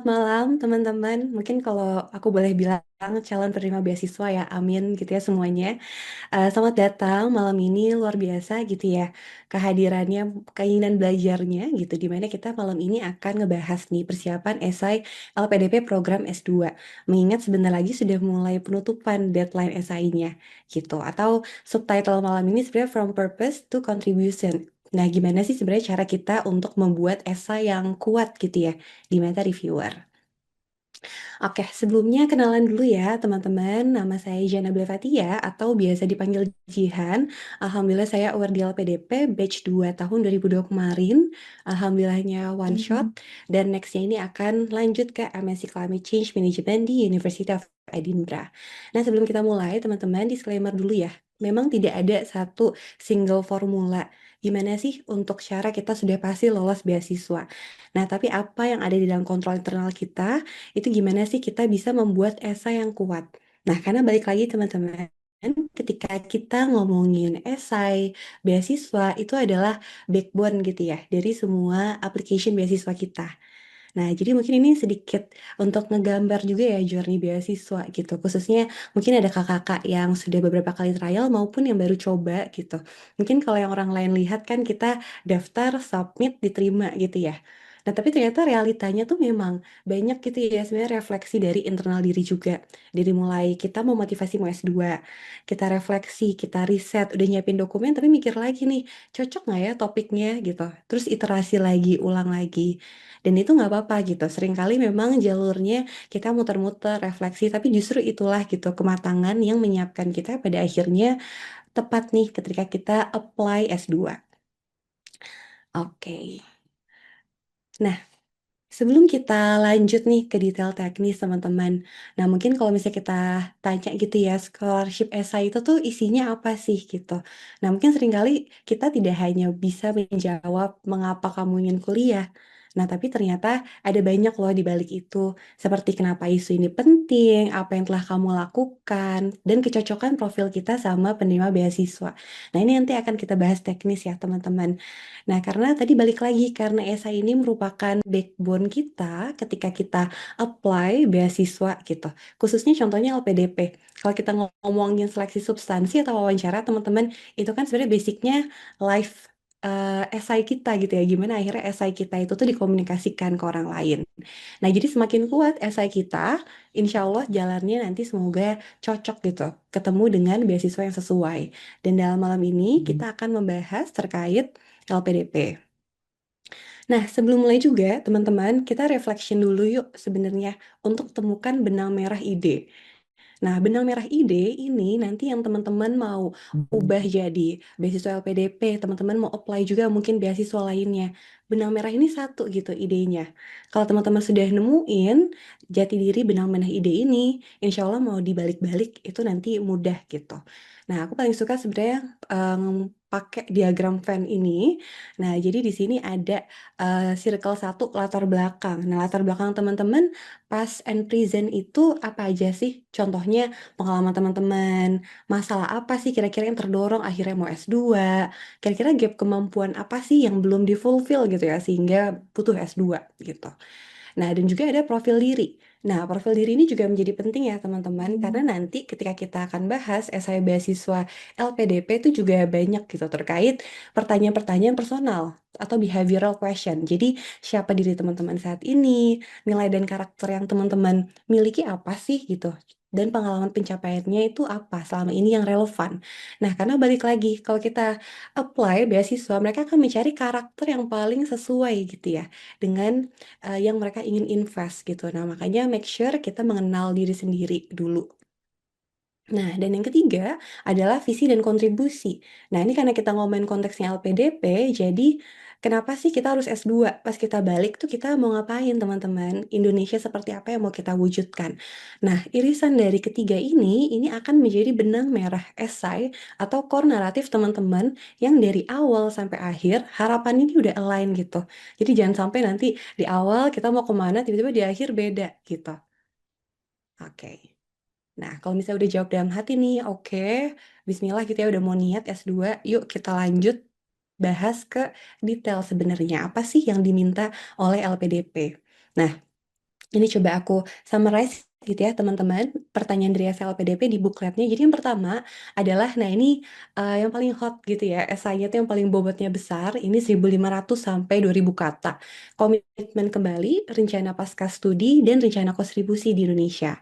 Selamat malam teman-teman. Mungkin kalau aku boleh bilang calon penerima beasiswa ya, amin gitu ya semuanya. Selamat datang malam ini luar biasa gitu ya kehadirannya, keinginan belajarnya gitu. Dimana kita malam ini akan ngebahas nih persiapan esai LPDP program S2. Mengingat sebentar lagi sudah mulai penutupan deadline esainya gitu. Atau subtitle malam ini sebenarnya From Purpose to Contribution. Nah, gimana sih sebenarnya cara kita untuk membuat esai yang kuat gitu ya di mata reviewer? Oke, sebelumnya kenalan dulu ya teman-teman. Nama saya Jana Blevatia atau biasa dipanggil Jihan. Alhamdulillah saya award di LPDP batch 2 tahun 2002 kemarin. Alhamdulillahnya one shot. Dan nextnya ini akan lanjut ke MSc Climate Change Management di University of Edinburgh. Nah, sebelum kita mulai teman-teman disclaimer dulu ya. Memang tidak ada satu single formula. Gimana sih untuk cara kita sudah pasti lolos beasiswa. Nah, tapi apa yang ada di dalam kontrol internal kita itu gimana sih kita bisa membuat esai yang kuat. Nah, karena balik lagi teman-teman, ketika kita ngomongin esai, beasiswa, itu adalah backbone gitu ya, dari semua application beasiswa kita. Nah, jadi mungkin ini sedikit untuk ngegambar juga ya journey beasiswa gitu. Khususnya mungkin ada kakak-kakak yang sudah beberapa kali trial maupun yang baru coba gitu. Mungkin kalau yang orang lain lihat kan kita daftar, submit, diterima gitu ya. Nah, tapi ternyata realitanya tuh memang banyak gitu ya sebenarnya refleksi dari internal diri juga. Dari mulai kita mau motivasi mau S2, kita refleksi, kita riset, udah nyiapin dokumen tapi mikir lagi nih, cocok nggak ya topiknya gitu. Terus iterasi lagi, ulang lagi. Dan itu nggak apa-apa gitu. Seringkali memang jalurnya kita muter-muter refleksi, tapi justru itulah gitu kematangan yang menyiapkan kita pada akhirnya tepat nih ketika kita apply S2. Oke. Nah, sebelum kita lanjut nih ke detail teknis teman-teman. Nah, mungkin kalau misalnya kita tanya gitu ya, scholarship essay itu tuh isinya apa sih gitu. Nah, mungkin seringkali kita tidak hanya bisa menjawab mengapa kamu ingin kuliah. Nah, tapi ternyata ada banyak loh di balik itu. Seperti kenapa isu ini penting, apa yang telah kamu lakukan, dan kecocokan profil kita sama penerima beasiswa. Nah, ini nanti akan kita bahas teknis ya, teman-teman. Nah, karena tadi balik lagi, karena esai ini merupakan backbone kita ketika kita apply beasiswa gitu. Khususnya contohnya LPDP. Kalau kita ngomongin seleksi substansi atau wawancara, teman-teman, itu kan sebenarnya basicnya live esai kita gitu ya. Gimana akhirnya esai kita itu tuh dikomunikasikan ke orang lain. Nah, jadi semakin kuat esai kita, insya Allah jalannya nanti semoga cocok gitu. Ketemu dengan beasiswa yang sesuai. Dan dalam malam ini kita akan membahas terkait LPDP. Nah, sebelum mulai juga, teman-teman, kita reflection dulu yuk sebenarnya untuk temukan benang merah ide. Nah, benang merah ide ini nanti yang teman-teman mau ubah jadi beasiswa LPDP, teman-teman mau apply juga mungkin beasiswa lainnya. Benang merah ini satu gitu idenya. Kalau teman-teman sudah nemuin jati diri benang merah ide ini, insya Allah mau dibalik-balik itu nanti mudah gitu. Nah, aku paling suka sebenarnya pakai diagram Venn ini. Nah, jadi di sini ada circle satu latar belakang. Nah, latar belakang teman-teman past and present itu apa aja sih? Contohnya pengalaman teman-teman, masalah apa sih kira-kira yang terdorong akhirnya mau S2, kira-kira gap kemampuan apa sih yang belum difulfill gitu ya, sehingga butuh S2 gitu. Nah, dan juga ada profil diri. Nah, profil diri ini juga menjadi penting ya teman-teman, karena nanti ketika kita akan bahas esai beasiswa LPDP itu juga banyak gitu terkait pertanyaan-pertanyaan personal atau behavioral question. Jadi, siapa diri teman-teman saat ini, nilai dan karakter yang teman-teman miliki apa sih gitu. Dan pengalaman pencapaiannya itu apa selama ini yang relevan. Nah, karena balik lagi, kalau kita apply beasiswa, mereka akan mencari karakter yang paling sesuai gitu ya dengan yang mereka ingin invest gitu. Nah, makanya make sure kita mengenal diri sendiri dulu. Nah, dan yang ketiga adalah visi dan kontribusi. Nah, ini karena kita ngomongin konteksnya LPDP, jadi kenapa sih kita harus S2? Pas kita balik tuh kita mau ngapain, teman-teman? Indonesia seperti apa yang mau kita wujudkan? Nah, irisan dari ketiga ini akan menjadi benang merah esai atau core naratif teman-teman yang dari awal sampai akhir harapan ini udah align gitu. Jadi jangan sampai nanti di awal kita mau kemana, tiba-tiba di akhir beda gitu. Oke. Nah, kalau misalnya udah jawab dalam hati nih, oke, Bismillah kita ya udah mau niat S2, yuk kita lanjut bahas ke detail sebenarnya apa sih yang diminta oleh LPDP. Nah, Ini coba aku summarize gitu ya teman-teman, pertanyaan dari esai LPDP di bookletnya. Jadi yang pertama adalah, nah ini yang paling hot gitu ya, esainya itu yang paling bobotnya besar, ini 1.500 sampai 2.000 kata. Komitmen kembali, rencana pasca studi, dan rencana kontribusi di Indonesia.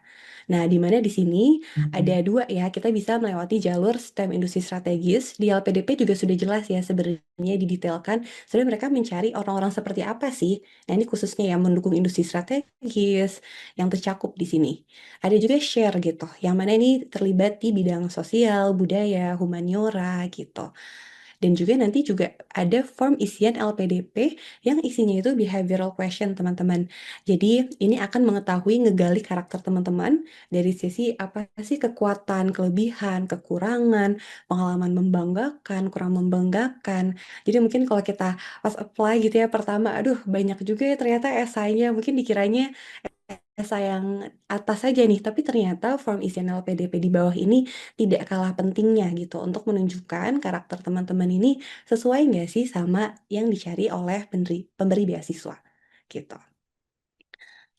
Nah, di mana di sini ada Mhm. dua ya, kita bisa melewati jalur STEM industri strategis. Di LPDP juga sudah jelas ya sebenarnya didetailkan, sebenarnya mereka mencari orang-orang seperti apa sih. Nah, ini khususnya yang mendukung industri strategis yang tercakup di sini. Ada juga share gitu, yang mana ini terlibat di bidang sosial, budaya, humaniora gitu. Dan juga nanti juga ada form isian LPDP yang isinya itu behavioral question teman-teman. Jadi ini akan mengetahui ngegali karakter teman-teman dari sisi apa sih kekuatan, kelebihan, kekurangan, pengalaman membanggakan, kurang membanggakan. Jadi mungkin kalau kita pas apply gitu ya pertama, aduh banyak juga ya ternyata esainya, mungkin dikiranya esai yang atas saja nih, tapi ternyata form isian LPDP di bawah ini tidak kalah pentingnya gitu untuk menunjukkan karakter teman-teman ini sesuai nggak sih sama yang dicari oleh pemberi beasiswa gitu.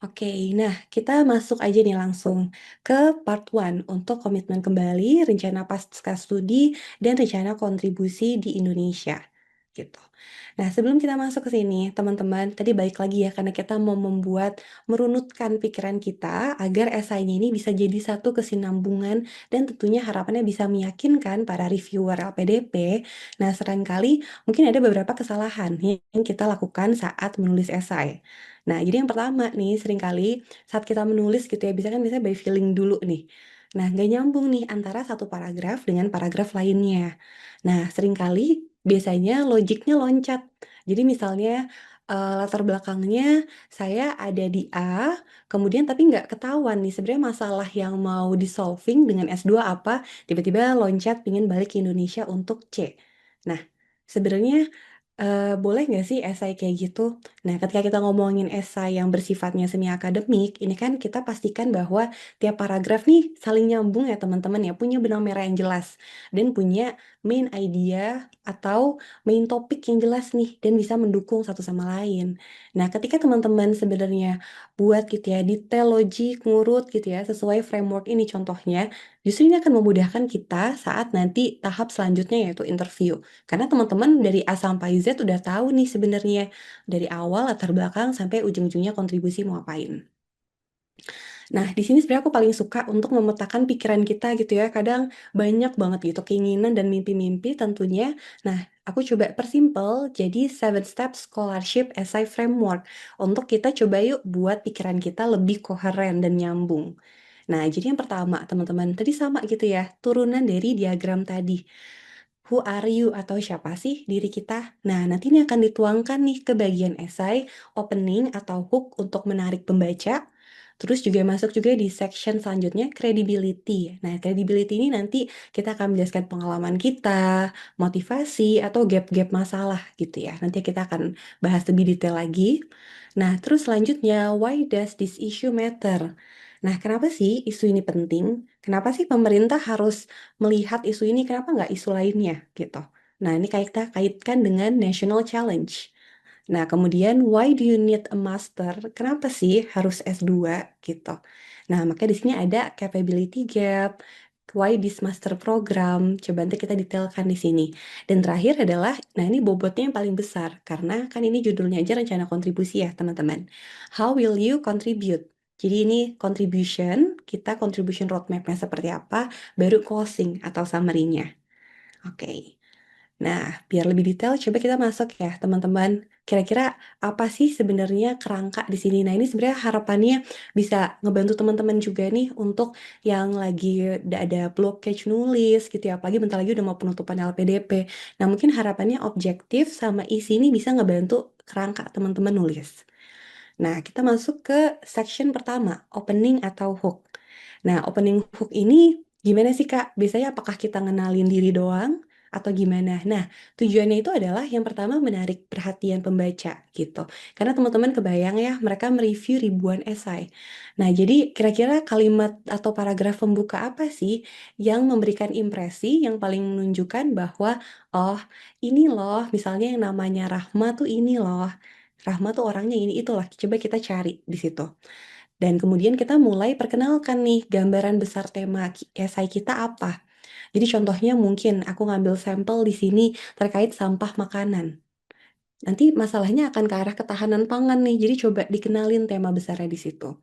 Oke, nah kita masuk aja nih langsung ke part one untuk komitmen kembali, rencana pasca studi, dan rencana kontribusi di Indonesia gitu. Nah, sebelum kita masuk ke sini, teman-teman, tadi balik lagi ya, karena kita mau merunutkan pikiran kita agar esainya ini bisa jadi satu kesinambungan dan tentunya harapannya bisa meyakinkan para reviewer LPDP. Nah, seringkali mungkin ada beberapa kesalahan yang kita lakukan saat menulis esai. Nah, jadi yang pertama nih, seringkali saat kita menulis gitu ya, biasanya by feeling dulu nih. Nah, nggak nyambung nih antara satu paragraf dengan paragraf lainnya. Nah, seringkali biasanya logiknya loncat. Jadi misalnya latar belakangnya saya ada di A, kemudian tapi nggak ketahuan nih sebenarnya masalah yang mau di-solving dengan S2 apa, tiba-tiba loncat pingin balik ke Indonesia untuk C. Nah, sebenarnya boleh nggak sih esai kayak gitu? Nah, ketika kita ngomongin esai yang bersifatnya semi akademik, ini kan kita pastikan bahwa tiap paragraf nih saling nyambung ya teman-teman ya, punya benang merah yang jelas dan punya main idea atau main topik yang jelas nih dan bisa mendukung satu sama lain. Nah, ketika teman-teman sebenarnya buat gitu ya detail logik ngurut gitu ya sesuai framework ini contohnya, justru ini akan memudahkan kita saat nanti tahap selanjutnya yaitu interview. Karena teman-teman dari A sampai Z udah tahu nih sebenarnya dari awal latar belakang sampai ujung-ujungnya kontribusi mau apain. Nah, di sini sebenarnya aku paling suka untuk memetakan pikiran kita gitu ya. Kadang banyak banget gitu keinginan dan mimpi-mimpi tentunya. Nah, aku coba persimpel jadi 7 Step Scholarship Essay Framework. Untuk kita coba yuk buat pikiran kita lebih koheren dan nyambung. Nah, jadi yang pertama, teman-teman, tadi sama gitu ya, turunan dari diagram tadi. Who are you atau siapa sih diri kita? Nah, nanti ini akan dituangkan nih ke bagian esai, opening atau hook untuk menarik pembaca. Terus juga masuk juga di section selanjutnya credibility. Nah, credibility ini nanti kita akan menjelaskan pengalaman kita, motivasi atau gap-gap masalah gitu ya. Nanti kita akan bahas lebih detail lagi. Nah, terus selanjutnya why does this issue matter? Nah, kenapa sih isu ini penting? Kenapa sih pemerintah harus melihat isu ini, kenapa nggak isu lainnya gitu? Nah, ini kita kaitkan dengan national challenge. Nah, kemudian why do you need a master? Kenapa sih harus S2 gitu? Nah, makanya di sini ada capability gap, why this master program. Coba nanti kita detailkan di sini. Dan terakhir adalah, nah ini bobotnya yang paling besar karena kan ini judulnya aja rencana kontribusi ya, teman-teman. How will you contribute? Jadi ini contribution, kita contribution roadmap-nya seperti apa, baru closing atau summary-nya. Oke. Nah, biar lebih detail, coba kita masuk ya, teman-teman. Kira-kira apa sih sebenarnya kerangka di sini? Nah, ini sebenarnya harapannya bisa ngebantu teman-teman juga nih untuk yang lagi ada blockage nulis gitu ya, apalagi bentar lagi udah mau penutupan LPDP. Nah, mungkin harapannya objektif sama isi ini bisa ngebantu kerangka teman-teman nulis. Nah, kita masuk ke section pertama, opening atau hook. Nah, opening hook ini gimana sih, Kak? Biasanya apakah kita ngenalin diri doang atau gimana? Nah, tujuannya itu adalah yang pertama menarik perhatian pembaca gitu. Karena teman-teman kebayang ya, mereka mereview ribuan esai. Nah, jadi kira-kira kalimat atau paragraf pembuka apa sih yang memberikan impresi yang paling menunjukkan bahwa oh, ini loh, misalnya yang namanya Rahma tuh ini loh. Rahma tuh orangnya ini itulah. Coba kita cari di situ. Dan kemudian kita mulai perkenalkan nih gambaran besar tema esai kita apa. Jadi contohnya mungkin aku ngambil sampel di sini terkait sampah makanan. Nanti masalahnya akan ke arah ketahanan pangan nih, jadi coba dikenalin tema besarnya di situ.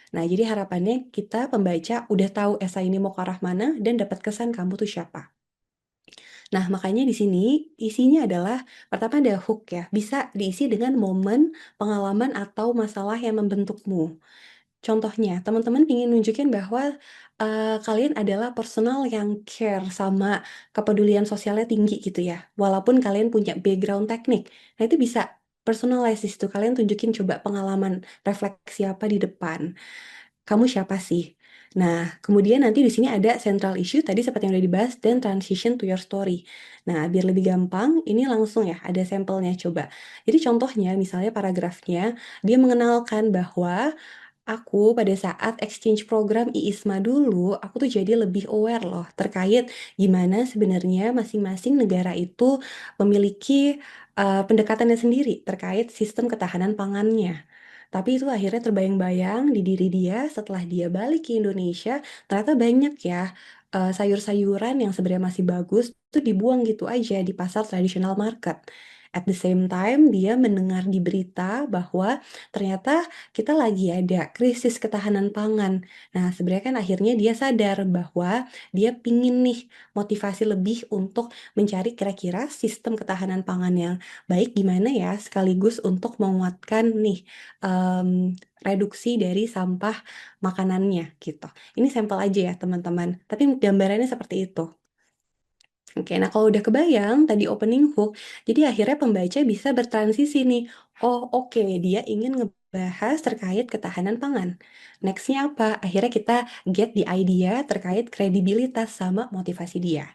Nah, jadi harapannya kita pembaca udah tahu esai ini mau ke arah mana dan dapat kesan kamu tuh siapa. Nah, makanya di sini isinya adalah pertama ada hook ya, bisa diisi dengan momen, pengalaman atau masalah yang membentukmu. Contohnya, teman-teman ingin nunjukin bahwa kalian adalah personal yang care sama kepedulian sosialnya tinggi gitu ya, walaupun kalian punya background teknik. Nah, itu bisa personalize di situ, kalian tunjukin coba pengalaman refleksi apa di depan. Kamu siapa sih? Nah, kemudian nanti di sini ada central issue tadi seperti yang udah dibahas dan transition to your story. Nah, biar lebih gampang, ini langsung ya ada sampelnya coba. Jadi contohnya misalnya paragrafnya dia mengenalkan bahwa aku pada saat exchange program IISMA dulu, aku tuh jadi lebih aware loh terkait gimana sebenarnya masing-masing negara itu memiliki pendekatannya sendiri terkait sistem ketahanan pangannya. Tapi itu akhirnya terbayang-bayang di diri dia setelah dia balik ke Indonesia, ternyata banyak ya sayur-sayuran yang sebenarnya masih bagus tuh dibuang gitu aja di pasar tradisional market. At the same time, dia mendengar di berita bahwa ternyata kita lagi ada krisis ketahanan pangan. Nah, sebenarnya kan akhirnya dia sadar bahwa dia pingin nih motivasi lebih untuk mencari kira-kira sistem ketahanan pangan yang baik gimana ya, sekaligus untuk menguatkan nih reduksi dari sampah makanannya gitu. Ini sampel aja ya teman-teman, tapi gambarannya seperti itu. Oke, nah kalau udah kebayang tadi opening hook, jadi akhirnya pembaca bisa bertransisi nih. Oh oke, dia ingin ngebahas terkait ketahanan pangan. Nextnya apa? Akhirnya kita get the idea terkait kredibilitas sama motivasi dia.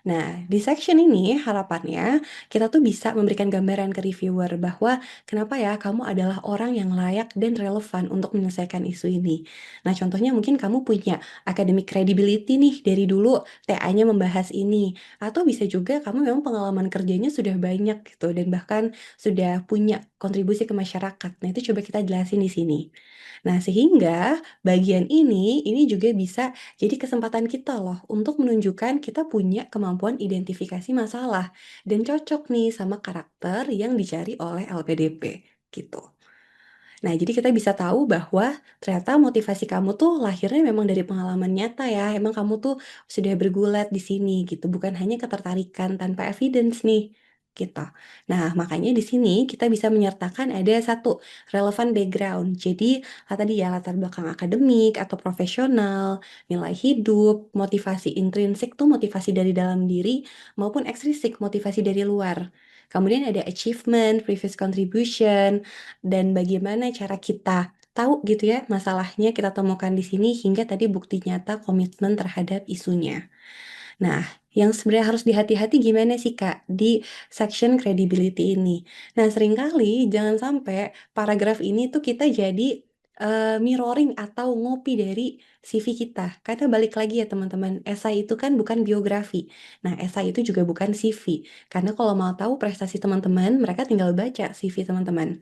Nah, di section ini harapannya kita tuh bisa memberikan gambaran ke reviewer bahwa kenapa ya kamu adalah orang yang layak dan relevan untuk menyelesaikan isu ini. Nah, contohnya mungkin kamu punya academic credibility nih dari dulu TA-nya membahas ini. Atau bisa juga kamu memang pengalaman kerjanya sudah banyak gitu dan bahkan sudah punya kontribusi ke masyarakat. Nah, itu coba kita jelasin di sini. Nah, sehingga bagian ini juga bisa jadi kesempatan kita loh untuk menunjukkan kita punya kemampuan identifikasi masalah dan cocok nih sama karakter yang dicari oleh LPDP gitu. Nah, jadi kita bisa tahu bahwa ternyata motivasi kamu tuh lahirnya memang dari pengalaman nyata ya. Emang kamu tuh sudah bergulat di sini gitu, bukan hanya ketertarikan tanpa evidence nih. Gitu. Nah, makanya di sini kita bisa menyertakan ada satu relevan background. Jadi, tadi ya latar belakang akademik atau profesional, nilai hidup, motivasi intrinsik tuh motivasi dari dalam diri maupun ekstrinsik motivasi dari luar. Kemudian ada achievement, previous contribution, dan bagaimana cara kita tahu gitu ya masalahnya kita temukan di sini hingga tadi bukti nyata komitmen terhadap isunya. Nah, yang sebenarnya harus dihati-hati gimana sih Kak di section credibility ini? Nah, seringkali jangan sampai paragraf ini tuh kita jadi mirroring atau ngopi dari CV kita. Karena balik lagi ya teman-teman, esai itu kan bukan biografi. Nah, esai itu juga bukan CV. Karena kalau mau tahu prestasi teman-teman, mereka tinggal baca CV teman-teman.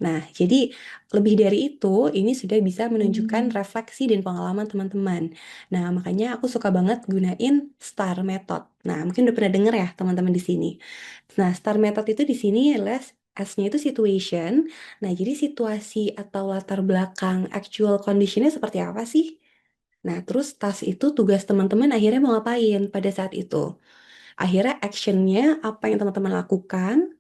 Nah, jadi lebih dari itu, ini sudah bisa menunjukkan refleksi dan pengalaman teman-teman. Nah, makanya aku suka banget gunain STAR method. Nah, mungkin udah pernah denger ya teman-teman di sini. Nah, STAR method itu di sini adalah S-nya itu situation. Nah, jadi situasi atau latar belakang actual conditionnya seperti apa sih? Nah, terus task itu tugas teman-teman akhirnya mau ngapain pada saat itu? Akhirnya actionnya apa yang teman-teman lakukan,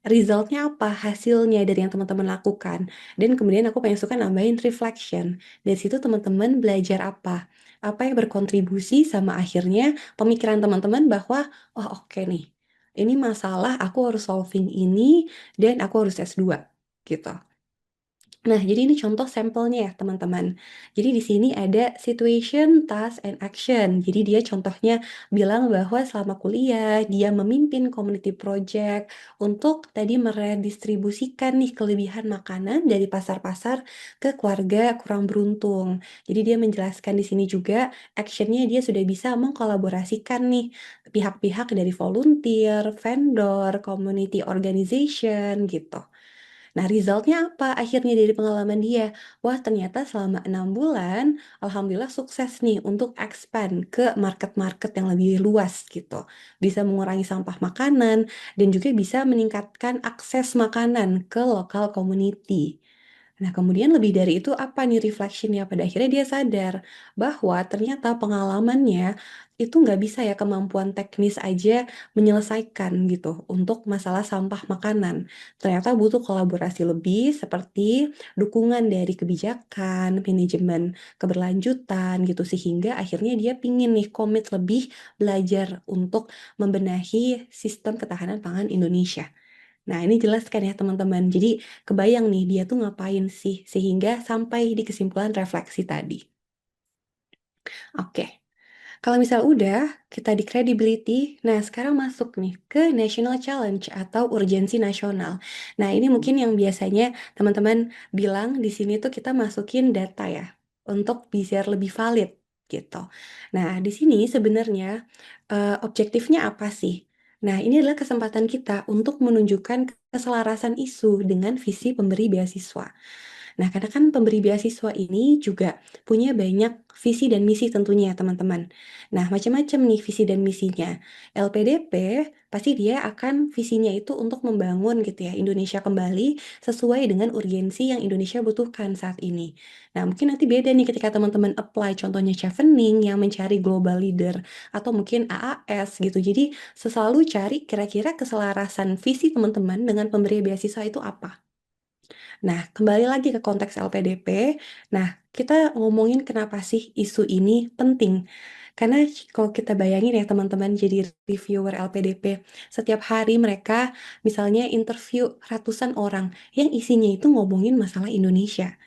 resultnya apa, hasilnya dari yang teman-teman lakukan. Dan kemudian aku pengen suka nambahin reflection. Dari situ teman-teman belajar apa yang berkontribusi sama akhirnya pemikiran teman-teman bahwa, oh oke nih, ini masalah aku harus solving ini dan aku harus S2 gitu. Nah, jadi ini contoh sampelnya ya, teman-teman. Jadi di sini ada situation, task, and action. Jadi dia contohnya bilang bahwa selama kuliah, dia memimpin community project untuk tadi meredistribusikan nih kelebihan makanan dari pasar-pasar ke keluarga kurang beruntung. Jadi dia menjelaskan di sini juga actionnya dia sudah bisa mengkolaborasikan nih pihak-pihak dari volunteer, vendor, community organization gitu. Nah, resultnya apa? Akhirnya dari pengalaman dia, wah ternyata selama 6 bulan, alhamdulillah sukses nih untuk expand ke market-market yang lebih luas gitu. Bisa mengurangi sampah makanan dan juga bisa meningkatkan akses makanan ke lokal community. Nah, kemudian lebih dari itu apa nih reflection-nya? Pada akhirnya dia sadar bahwa ternyata pengalamannya itu nggak bisa ya kemampuan teknis aja menyelesaikan gitu untuk masalah sampah makanan. Ternyata butuh kolaborasi lebih seperti dukungan dari kebijakan, manajemen keberlanjutan gitu sehingga akhirnya dia pingin nih komit lebih belajar untuk membenahi sistem ketahanan pangan Indonesia. Nah, ini jelas kan ya teman-teman. Jadi kebayang nih dia tuh ngapain sih sehingga sampai di kesimpulan refleksi tadi. Oke. Kalau misal udah, kita di credibility, nah sekarang masuk nih ke national challenge atau urgensi nasional. Nah ini mungkin yang biasanya teman-teman bilang di sini tuh kita masukin data ya, untuk biar lebih valid gitu. Nah di sini sebenarnya objektifnya apa sih? Nah ini adalah kesempatan kita untuk menunjukkan keselarasan isu dengan visi pemberi beasiswa. Nah, karena kan pemberi beasiswa ini juga punya banyak visi dan misi tentunya ya teman-teman. Nah, macam-macam nih visi dan misinya. LPDP pasti dia akan visinya itu untuk membangun gitu ya Indonesia kembali sesuai dengan urgensi yang Indonesia butuhkan saat ini. Nah, mungkin nanti beda nih ketika teman-teman apply contohnya Chevening yang mencari global leader atau mungkin AAS gitu. Jadi, selalu cari kira-kira keselarasan visi teman-teman dengan pemberi beasiswa itu apa. Nah, kembali lagi ke konteks LPDP. Nah, kita ngomongin kenapa sih isu ini penting. Karena kalau kita bayangin ya teman-teman jadi reviewer LPDP, setiap hari mereka misalnya interview ratusan orang yang isinya itu ngomongin masalah Indonesia.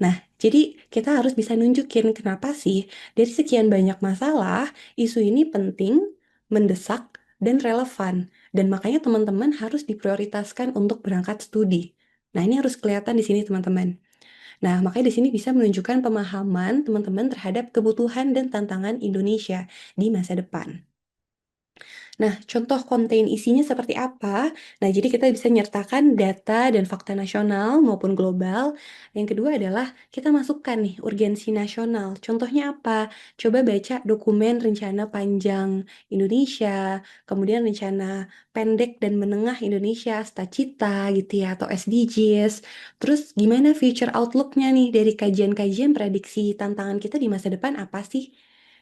Nah, jadi kita harus bisa nunjukin kenapa sih dari sekian banyak masalah, isu ini penting, mendesak, dan relevan. Dan makanya teman-teman harus diprioritaskan untuk berangkat studi. Nah, ini harus kelihatan di sini teman-teman. Nah, makanya di sini bisa menunjukkan pemahaman teman-teman terhadap kebutuhan dan tantangan Indonesia di masa depan. Nah, contoh konten isinya seperti apa? Nah, jadi kita bisa nyertakan data dan fakta nasional maupun global. Yang kedua adalah kita masukkan nih urgensi nasional. Contohnya apa? Coba baca dokumen rencana panjang Indonesia, kemudian rencana pendek dan menengah Indonesia, Stacita gitu ya, atau SDGs. Terus gimana future outlook-nya nih dari kajian-kajian prediksi tantangan kita di masa depan apa sih?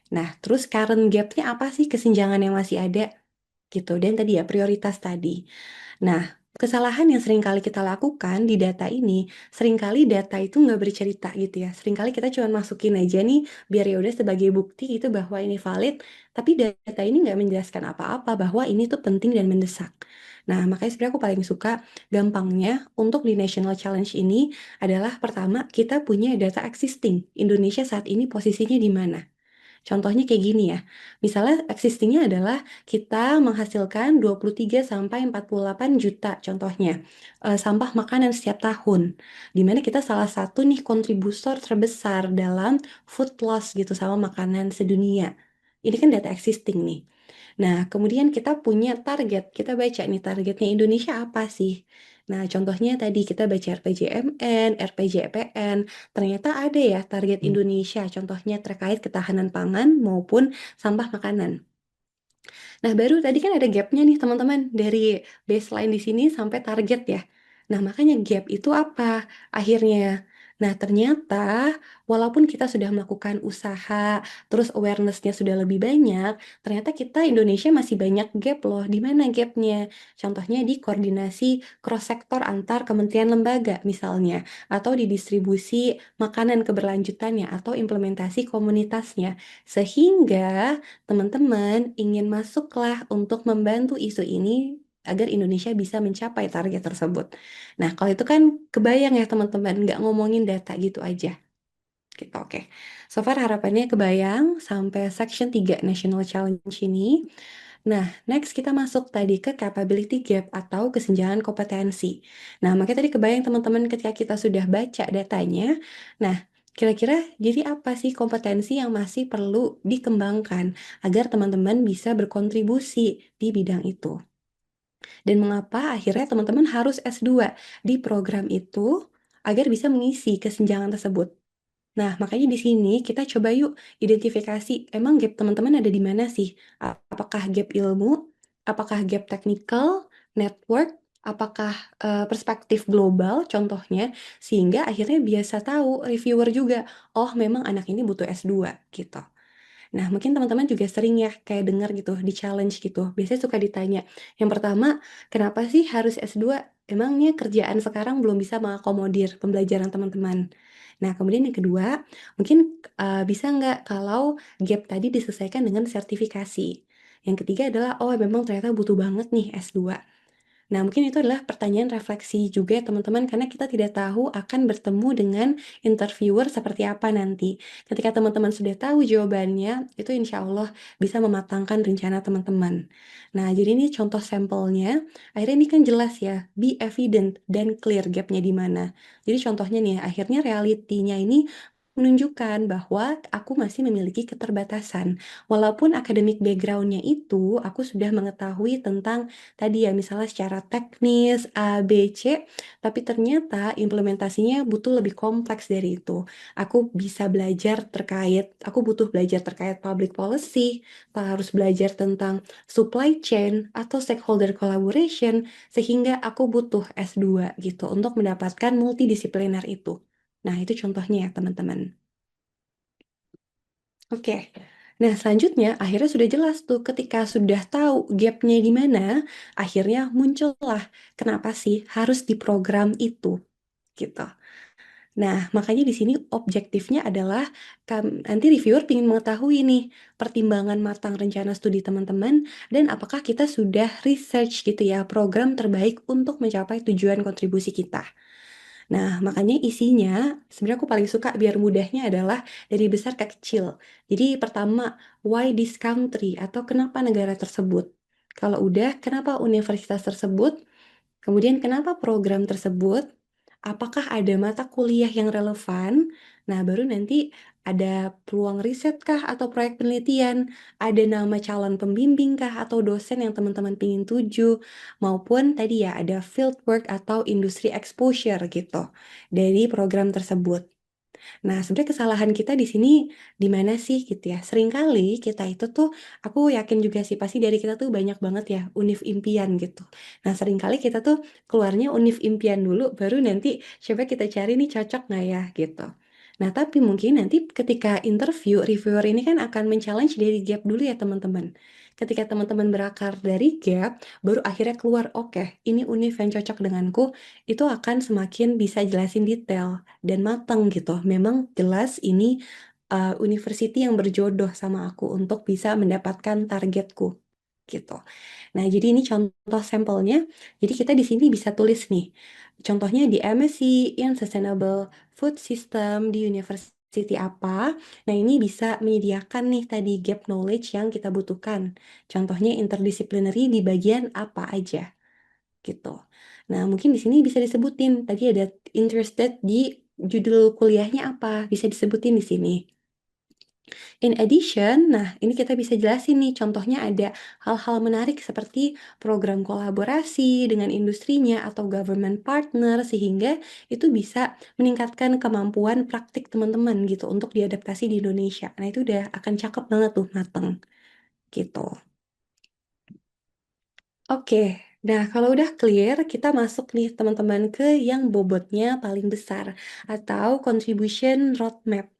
Nah, terus current gap-nya apa sih kesenjangan yang masih ada? Gitu. Dan tadi ya prioritas tadi. Nah, kesalahan yang sering kali kita lakukan di data ini, seringkali data itu nggak bercerita gitu ya. Seringkali kita cuma masukin aja nih, biar ya udah sebagai bukti itu bahwa ini valid, tapi data ini nggak menjelaskan apa-apa bahwa ini tuh penting dan mendesak. Nah, makanya sebenarnya aku paling suka gampangnya untuk di National Challenge ini adalah pertama, kita punya data existing. Indonesia saat ini posisinya di mana? Contohnya kayak gini ya. Misalnya existingnya adalah kita menghasilkan 23 sampai 48 juta contohnya sampah makanan setiap tahun. Dimana kita salah satu nih kontributor terbesar dalam food loss gitu sama makanan sedunia. Ini kan data existing nih. Nah, kemudian kita punya target. Kita baca nih targetnya Indonesia apa sih? Nah, contohnya tadi kita baca RPJMN, RPJPN. Ternyata ada ya target Indonesia, contohnya terkait ketahanan pangan maupun sampah makanan. Nah, baru tadi kan ada gapnya nih teman-teman dari baseline di sini sampai target ya. Nah, makanya gap itu apa akhirnya? Nah, ternyata walaupun kita sudah melakukan usaha, terus awareness-nya sudah lebih banyak, ternyata kita Indonesia masih banyak gap loh. Di mana gapnya? Contohnya di koordinasi cross-sektor antar kementerian lembaga misalnya, atau di distribusi makanan keberlanjutannya, atau implementasi komunitasnya. Sehingga teman-teman ingin masuklah untuk membantu isu ini agar Indonesia bisa mencapai target tersebut. Nah, kalau itu kan kebayang ya teman-teman, nggak ngomongin data gitu aja. Gitu, oke. So far harapannya kebayang sampai section 3 National Challenge ini. Nah, next kita masuk tadi ke capability gap atau kesenjangan kompetensi. Nah, makanya tadi kebayang teman-teman ketika kita sudah baca datanya. Nah, kira-kira jadi apa sih kompetensi yang masih perlu dikembangkan agar teman-teman bisa berkontribusi di bidang itu? Dan mengapa akhirnya teman-teman harus S2 di program itu agar bisa mengisi kesenjangan tersebut. Nah, makanya di sini kita coba yuk identifikasi emang gap teman-teman ada di mana sih? Apakah gap ilmu? Apakah gap technical, network? Apakah perspektif global contohnya? Sehingga akhirnya biasa tahu reviewer juga, oh memang anak ini butuh S2 gitu. Nah, mungkin teman-teman juga sering ya kayak dengar gitu, di-challenge gitu. Biasanya suka ditanya, yang pertama, kenapa sih harus S2? Emangnya kerjaan sekarang belum bisa mengakomodir pembelajaran teman-teman? Nah, kemudian yang kedua, mungkin bisa nggak kalau gap tadi diselesaikan dengan sertifikasi? Yang ketiga adalah, oh memang ternyata butuh banget nih S2. Nah, mungkin itu adalah pertanyaan refleksi juga ya teman-teman, karena kita tidak tahu akan bertemu dengan interviewer seperti apa nanti. Ketika teman-teman sudah tahu jawabannya, itu insya Allah bisa mematangkan rencana teman-teman. Nah, jadi ini contoh sampelnya. Akhirnya ini kan jelas ya, be evident dan clear gapnya di mana. Jadi contohnya nih, akhirnya realitinya ini menunjukkan bahwa aku masih memiliki keterbatasan. Walaupun akademik background-nya itu, aku sudah mengetahui tentang tadi ya misalnya secara teknis A, B, C, tapi ternyata implementasinya butuh lebih kompleks dari itu. Aku butuh belajar terkait public policy, harus belajar tentang supply chain atau stakeholder collaboration, sehingga aku butuh S2 gitu untuk mendapatkan multidisipliner itu. Nah, itu contohnya ya teman-teman. Oke. Nah, selanjutnya akhirnya sudah jelas tuh ketika sudah tahu gapnya di mana, akhirnya muncullah kenapa sih harus di program itu gitu. Nah, makanya di sini objektifnya adalah nanti reviewer ingin mengetahui nih pertimbangan matang rencana studi teman-teman dan apakah kita sudah research gitu ya program terbaik untuk mencapai tujuan kontribusi kita. Nah, makanya isinya sebenarnya aku paling suka biar mudahnya adalah dari besar ke kecil. Jadi pertama, why this country atau kenapa negara tersebut? Kalau udah, kenapa universitas tersebut? Kemudian kenapa program tersebut? Apakah ada mata kuliah yang relevan? Nah, baru nanti ada peluang riset kah atau proyek penelitian? Ada nama calon pembimbing kah atau dosen yang teman-teman pingin tuju? Maupun tadi ya ada field work atau industri exposure gitu dari program tersebut. Nah, sebenarnya kesalahan kita di sini di mana sih gitu ya? Seringkali kita itu tuh, aku yakin juga sih pasti dari kita tuh banyak banget ya univ impian gitu. Nah, seringkali kita tuh keluarnya univ impian dulu, baru nanti coba kita cari nih cocok nggak ya gitu. Nah, tapi mungkin nanti ketika interview, reviewer ini kan akan men-challenge dari gap dulu ya teman-teman. Ketika teman-teman berakar dari gap, baru akhirnya keluar, oke, ini univ yang cocok denganku, itu akan semakin bisa jelasin detail dan matang gitu. Memang jelas ini university yang berjodoh sama aku untuk bisa mendapatkan targetku gitu. Nah, jadi ini contoh sampelnya. Jadi kita di sini bisa tulis nih. Contohnya di MSc in Sustainable Food System di university apa. Nah, ini bisa menyediakan nih tadi gap knowledge yang kita butuhkan. Contohnya interdisciplinary di bagian apa aja gitu. Nah, mungkin di sini bisa disebutin. Tadi ada interested di judul kuliahnya apa, bisa disebutin di sini. In addition, nah ini kita bisa jelasin nih, contohnya ada hal-hal menarik seperti program kolaborasi dengan industrinya atau government partner, sehingga itu bisa meningkatkan kemampuan praktik teman-teman gitu untuk diadaptasi di Indonesia. Nah, itu udah akan cakep banget tuh, mateng gitu. Oke, nah kalau udah clear, kita masuk nih teman-teman ke yang bobotnya paling besar atau contribution roadmap.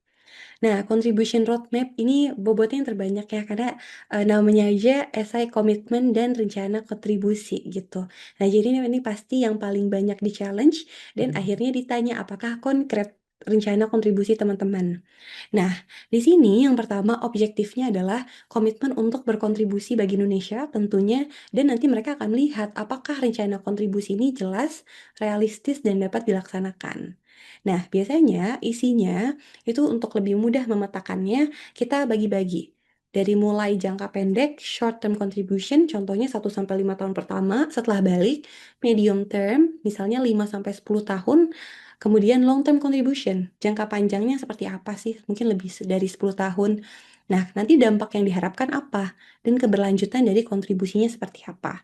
Nah, contribution roadmap ini bobotnya yang terbanyak ya, karena namanya aja esai komitmen dan rencana kontribusi gitu. Nah, jadi ini pasti yang paling banyak di challenge dan akhirnya ditanya apakah konkret rencana kontribusi teman-teman. Nah, di sini yang pertama objektifnya adalah komitmen untuk berkontribusi bagi Indonesia tentunya, dan nanti mereka akan melihat apakah rencana kontribusi ini jelas, realistis, dan dapat dilaksanakan. Nah, biasanya isinya itu untuk lebih mudah memetakannya, kita bagi-bagi. Dari mulai jangka pendek, short term contribution, contohnya 1 sampai 5 tahun pertama setelah balik, medium term, misalnya 5 sampai 10 tahun, kemudian long term contribution, jangka panjangnya seperti apa sih? Mungkin lebih dari 10 tahun. Nah, nanti dampak yang diharapkan apa? Dan keberlanjutan dari kontribusinya seperti apa?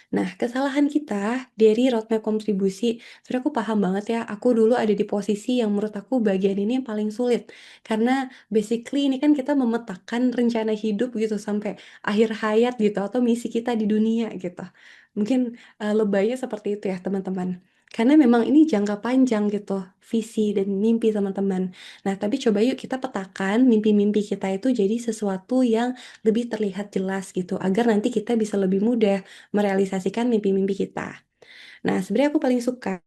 Nah, kesalahan kita dari roadmap kontribusi, sebenarnya aku paham banget ya, aku dulu ada di posisi yang menurut aku bagian ini yang paling sulit. Karena basically ini kan kita memetakan rencana hidup gitu sampai akhir hayat gitu atau misi kita di dunia gitu. Mungkin lebaynya seperti itu ya teman-teman. Karena memang ini jangka panjang gitu, visi dan mimpi teman-teman. Nah, tapi coba yuk kita petakan mimpi-mimpi kita itu jadi sesuatu yang lebih terlihat jelas gitu, agar nanti kita bisa lebih mudah merealisasikan mimpi-mimpi kita. Nah, sebenarnya aku paling suka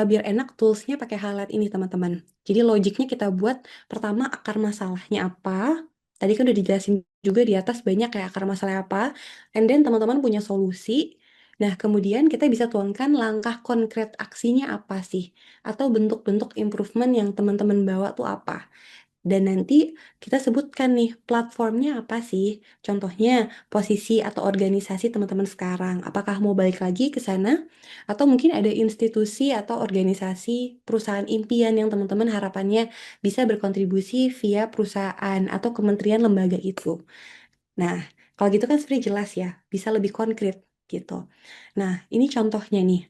biar enak toolsnya pakai highlight ini teman-teman. Jadi logiknya kita buat pertama akar masalahnya apa. Tadi kan udah dijelasin juga di atas banyak kayak akar masalahnya apa. And then teman-teman punya solusi. Nah, kemudian kita bisa tuangkan langkah konkret aksinya apa sih? Atau bentuk-bentuk improvement yang teman-teman bawa tuh apa? Dan nanti kita sebutkan nih platformnya apa sih? Contohnya posisi atau organisasi teman-teman sekarang. Apakah mau balik lagi ke sana? Atau mungkin ada institusi atau organisasi perusahaan impian yang teman-teman harapannya bisa berkontribusi via perusahaan atau kementerian lembaga itu. Nah, kalau gitu kan sebenarnya jelas ya, bisa lebih konkret gitu. Nah, ini contohnya nih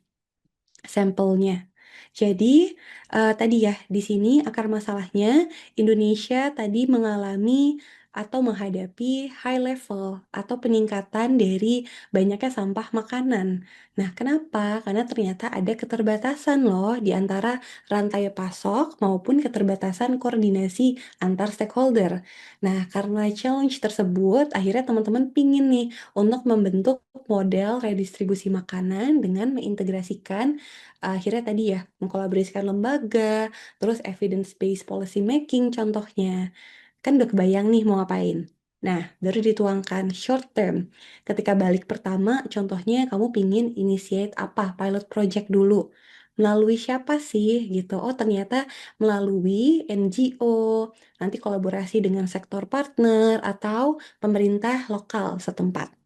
sampelnya. Jadi, tadi ya, di sini akar masalahnya Indonesia tadi mengalami atau menghadapi high level atau peningkatan dari banyaknya sampah makanan. Nah, kenapa? Karena ternyata ada keterbatasan loh di antara rantai pasok maupun keterbatasan koordinasi antar stakeholder. Nah, karena challenge tersebut, akhirnya teman-teman pingin nih untuk membentuk model redistribusi makanan dengan mengintegrasikan akhirnya tadi ya, mengkolaborasikan lembaga, terus evidence based policy making contohnya. Kan udah kebayang nih mau ngapain. Nah, baru dituangkan short term. Ketika balik pertama, contohnya kamu pingin initiate apa? Pilot project dulu. Melalui siapa sih gitu? Oh, ternyata melalui NGO, nanti kolaborasi dengan sektor partner atau pemerintah lokal setempat.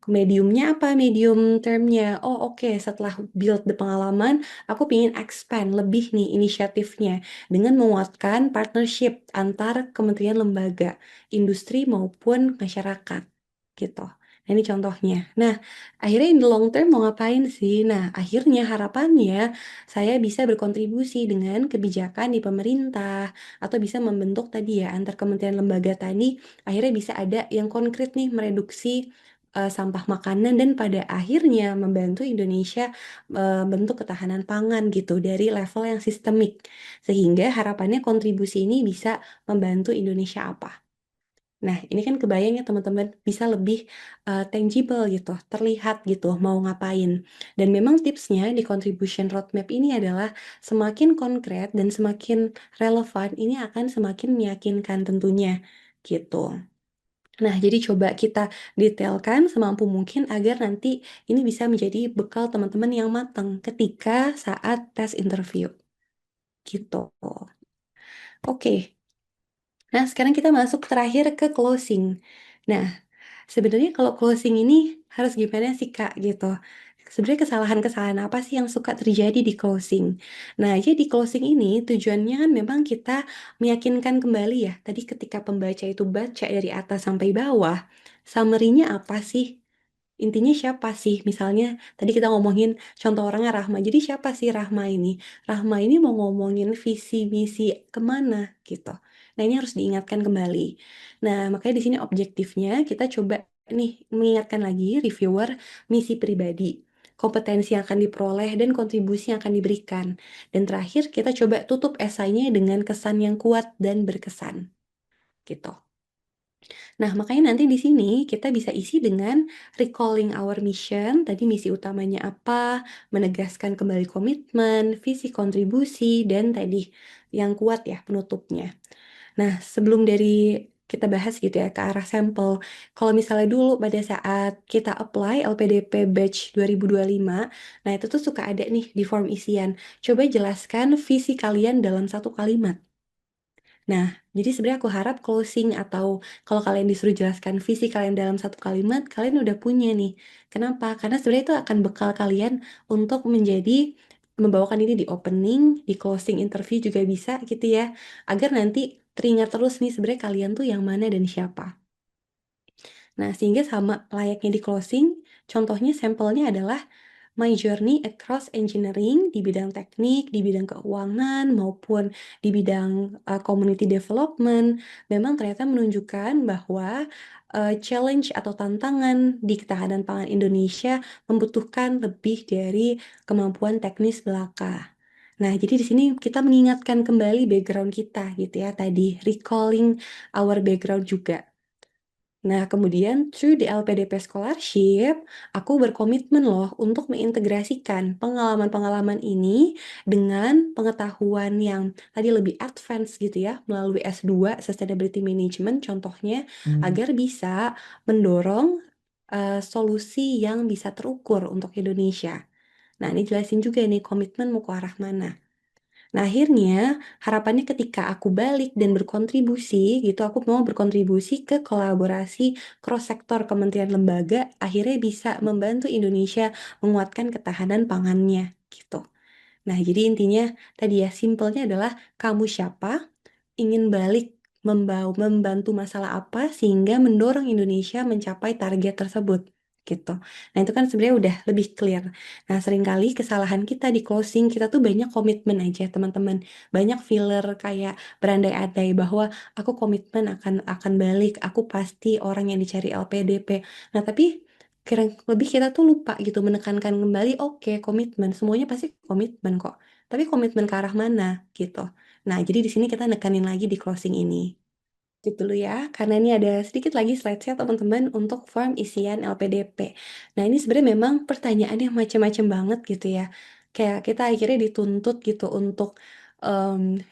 Mediumnya apa? Medium termnya. Oh oke, setelah build the pengalaman, aku pingin expand lebih nih inisiatifnya dengan menguatkan partnership antar kementerian lembaga, industri maupun masyarakat gitu. Nah, ini contohnya. Nah, akhirnya in the long term mau ngapain sih? Nah, akhirnya harapannya saya bisa berkontribusi dengan kebijakan di pemerintah atau bisa membentuk tadi ya antar kementerian lembaga tadi, akhirnya bisa ada yang konkret nih mereduksi sampah makanan dan pada akhirnya membantu Indonesia bentuk ketahanan pangan gitu dari level yang sistemik. Sehingga harapannya kontribusi ini bisa membantu Indonesia apa? Nah, ini kan kebayang ya teman-teman bisa lebih tangible gitu, terlihat gitu mau ngapain. Dan memang tipsnya di contribution roadmap ini adalah semakin konkret dan semakin relevan, ini akan semakin meyakinkan tentunya gitu. Nah, jadi coba kita detailkan semampu mungkin agar nanti ini bisa menjadi bekal teman-teman yang matang ketika saat tes interview. Gitu. Oke, nah sekarang kita masuk terakhir ke closing. Nah, sebenarnya kalau closing ini harus gimana sih Kak gitu? Sebenarnya kesalahan-kesalahan apa sih yang suka terjadi di closing? Nah, jadi di closing ini tujuannya kan memang kita meyakinkan kembali ya. Tadi ketika pembaca itu baca dari atas sampai bawah, summary-nya apa sih? Intinya siapa sih? Misalnya tadi kita ngomongin contoh orangnya Rahma. Jadi siapa sih Rahma ini? Rahma ini mau ngomongin visi misi kemana gitu. Nah ini harus diingatkan kembali. Nah makanya di sini objektifnya kita coba nih mengingatkan lagi reviewer misi pribadi, kompetensi yang akan diperoleh dan kontribusi yang akan diberikan. Dan terakhir kita coba tutup esainya dengan kesan yang kuat dan berkesan gitu. Nah, makanya nanti di sini kita bisa isi dengan recalling our mission, tadi misi utamanya apa, menegaskan kembali komitmen, visi kontribusi, dan tadi yang kuat ya penutupnya. Nah, sebelum dari kita bahas gitu ya ke arah sampel, kalau misalnya dulu pada saat kita apply LPDP batch 2025, nah itu tuh suka ada nih di form isian. Coba jelaskan visi kalian dalam satu kalimat. Nah, jadi sebenarnya aku harap closing atau kalau kalian disuruh jelaskan visi kalian dalam satu kalimat, kalian udah punya nih. Kenapa? Karena sebenarnya itu akan bekal kalian untuk menjadi membawakan ini di opening, di closing interview juga bisa gitu ya. Agar nanti teringat terus nih sebenarnya kalian tuh yang mana dan siapa. Nah, sehingga sama layaknya di closing, Contohnya sampelnya adalah My Journey Across Engineering di bidang teknik, di bidang keuangan, maupun di bidang community development, memang ternyata menunjukkan bahwa challenge atau tantangan di ketahanan pangan Indonesia membutuhkan lebih dari kemampuan teknis belaka. Nah, jadi di sini kita mengingatkan kembali background kita gitu ya tadi, recalling our background juga. Nah, kemudian through the LPDP Scholarship, aku berkomitmen loh untuk mengintegrasikan pengalaman-pengalaman ini dengan pengetahuan yang tadi lebih advance gitu ya, melalui S2 Sustainability Management contohnya, Hmm. agar bisa mendorong solusi yang bisa terukur untuk Indonesia. Nah, ini jelasin juga nih komitmen mau ke arah mana. Nah, akhirnya harapannya ketika aku balik dan berkontribusi gitu, aku mau berkontribusi ke kolaborasi cross sektor kementerian lembaga, akhirnya bisa membantu Indonesia menguatkan ketahanan pangannya gitu. Nah, jadi intinya tadi ya simpelnya adalah kamu siapa, ingin balik membantu masalah apa sehingga mendorong Indonesia mencapai target tersebut gitu. Nah, itu kan sebenarnya udah lebih clear. Nah, seringkali kesalahan kita di closing kita tuh banyak komitmen aja, teman-teman. Banyak filler kayak berandai-andai bahwa aku komitmen akan balik, aku pasti orang yang dicari LPDP. Nah, tapi kira lebih kita tuh lupa gitu menekankan kembali, oke, komitmen, semuanya pasti komitmen kok. Tapi komitmen ke arah mana gitu. Nah, jadi di sini kita nekanin lagi di closing ini. Lanjut dulu ya, karena ini ada sedikit lagi slide-nya teman-teman untuk form isian LPDP. Nah, ini sebenarnya memang pertanyaannya macam-macam banget gitu ya. Kayak kita akhirnya dituntut gitu untuk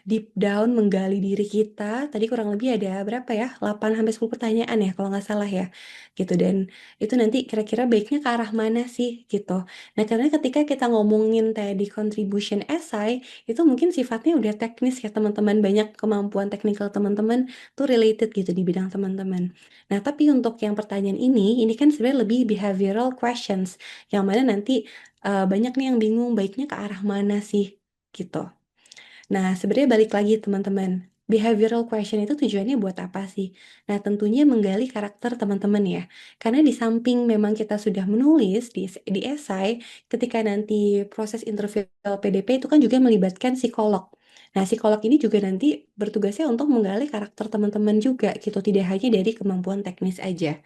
deep down menggali diri kita. Tadi kurang lebih ada berapa ya? 8 sampai 10 pertanyaan ya kalau nggak salah ya. Gitu dan itu nanti kira-kira baiknya ke arah mana sih gitu. Nah, karena ketika kita ngomongin tadi contribution essay, itu mungkin sifatnya udah teknis ya teman-teman. Banyak kemampuan teknikal teman-teman tuh related gitu di bidang teman-teman. Nah, tapi untuk yang pertanyaan ini kan sebenarnya lebih behavioral questions, yang mana nanti banyak nih yang bingung baiknya ke arah mana sih gitu. Nah, sebenarnya balik lagi teman-teman. Behavioral question itu tujuannya buat apa sih? Nah, tentunya menggali karakter teman-teman ya. Karena di samping memang kita sudah menulis di esai, ketika nanti proses interview LPDP itu kan juga melibatkan psikolog. Nah, psikolog ini juga nanti bertugasnya untuk menggali karakter teman-teman juga gitu, tidak hanya dari kemampuan teknis aja.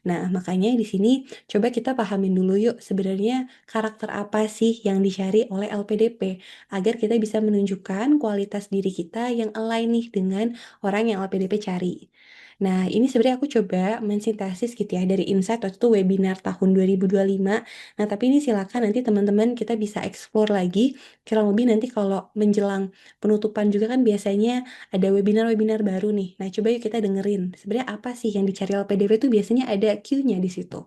Nah, makanya di sini coba kita pahamin dulu yuk sebenarnya karakter apa sih yang dicari oleh LPDP agar kita bisa menunjukkan kualitas diri kita yang align nih dengan orang yang LPDP cari. Nah, ini sebenarnya aku coba mensintesis gitu ya dari Insight waktu itu webinar tahun 2025. Nah, tapi ini silakan nanti teman-teman kita bisa explore lagi. Kurang lebih nanti kalau menjelang penutupan juga kan biasanya ada webinar-webinar baru nih. Nah, coba yuk kita dengerin. Sebenarnya apa sih yang dicari LPDP itu biasanya ada Q-nya di situ.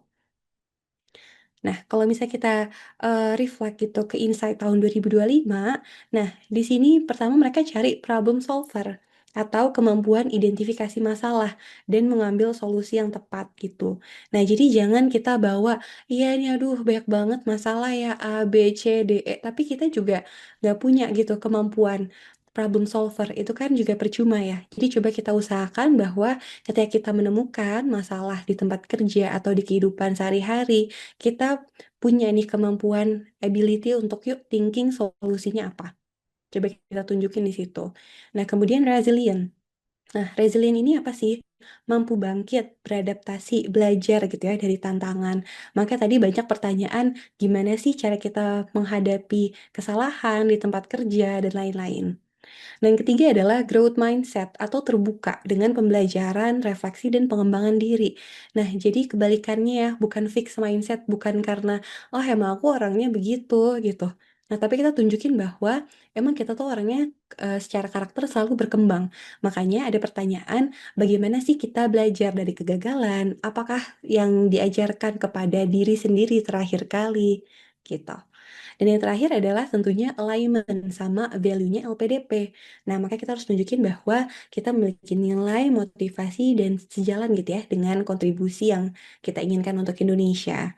Nah, kalau misalnya kita reflect gitu ke Insight tahun 2025, nah di sini pertama mereka cari problem solver atau kemampuan identifikasi masalah dan mengambil solusi yang tepat gitu. Nah, jadi jangan kita bawa, iya nih aduh banyak banget masalah ya A, B, C, D, E, tapi kita juga nggak punya gitu kemampuan problem solver, itu kan juga percuma ya. Jadi coba kita usahakan bahwa ketika kita menemukan masalah di tempat kerja atau di kehidupan sehari-hari, kita punya nih kemampuan ability untuk yuk thinking solusinya apa. Coba kita tunjukin di situ. Nah, kemudian resilient. Nah, resilient ini apa sih? Mampu bangkit, beradaptasi, belajar gitu ya dari tantangan. Maka tadi banyak pertanyaan, gimana sih cara kita menghadapi kesalahan di tempat kerja dan lain-lain. Dan yang ketiga adalah growth mindset atau terbuka dengan pembelajaran, refleksi, dan pengembangan diri. Nah, jadi kebalikannya ya, bukan fix mindset, bukan karena, oh emang aku orangnya begitu, gitu. Nah, tapi kita tunjukin bahwa emang kita tuh orangnya secara karakter selalu berkembang. Makanya ada pertanyaan, bagaimana sih kita belajar dari kegagalan? Apakah yang diajarkan kepada diri sendiri terakhir kali? Gitu. Dan yang terakhir adalah tentunya alignment sama value-nya LPDP. Nah, maka kita harus tunjukin bahwa kita memiliki nilai, motivasi, dan sejalan gitu ya dengan kontribusi yang kita inginkan untuk Indonesia.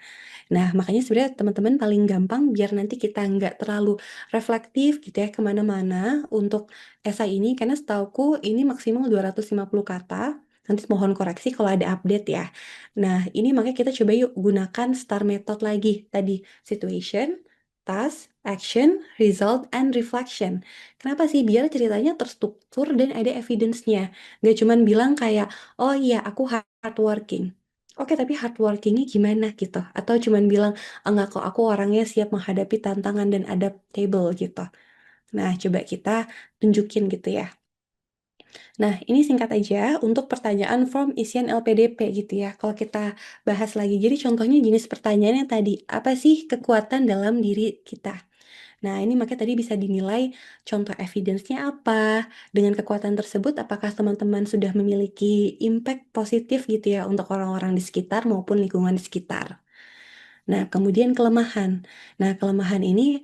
Nah, makanya sebenarnya teman-teman paling gampang biar nanti kita nggak terlalu reflektif gitu ya kemana-mana untuk esai ini, karena setauku ini maksimal 250 kata, nanti mohon koreksi kalau ada update ya. Nah, ini makanya kita coba yuk gunakan STAR method lagi. Tadi situation, task, action, result, and reflection. Kenapa sih? Biar ceritanya terstruktur dan ada evidence-nya. Gak cuman bilang kayak, oh iya aku hardworking. Oke, tapi hardworkingnya gimana gitu? Atau cuman bilang, enggak kok aku orangnya siap menghadapi tantangan dan adaptable gitu. Nah, coba kita tunjukin gitu ya. Nah, ini singkat aja untuk pertanyaan form isian LPDP gitu ya. Kalau kita bahas lagi, jadi contohnya jenis pertanyaannya tadi, apa sih kekuatan dalam diri kita? Nah, ini makanya tadi bisa dinilai contoh evidence-nya apa, dengan kekuatan tersebut apakah teman-teman sudah memiliki impact positif gitu ya untuk orang-orang di sekitar maupun lingkungan di sekitar. Nah, kemudian kelemahan. Nah, kelemahan ini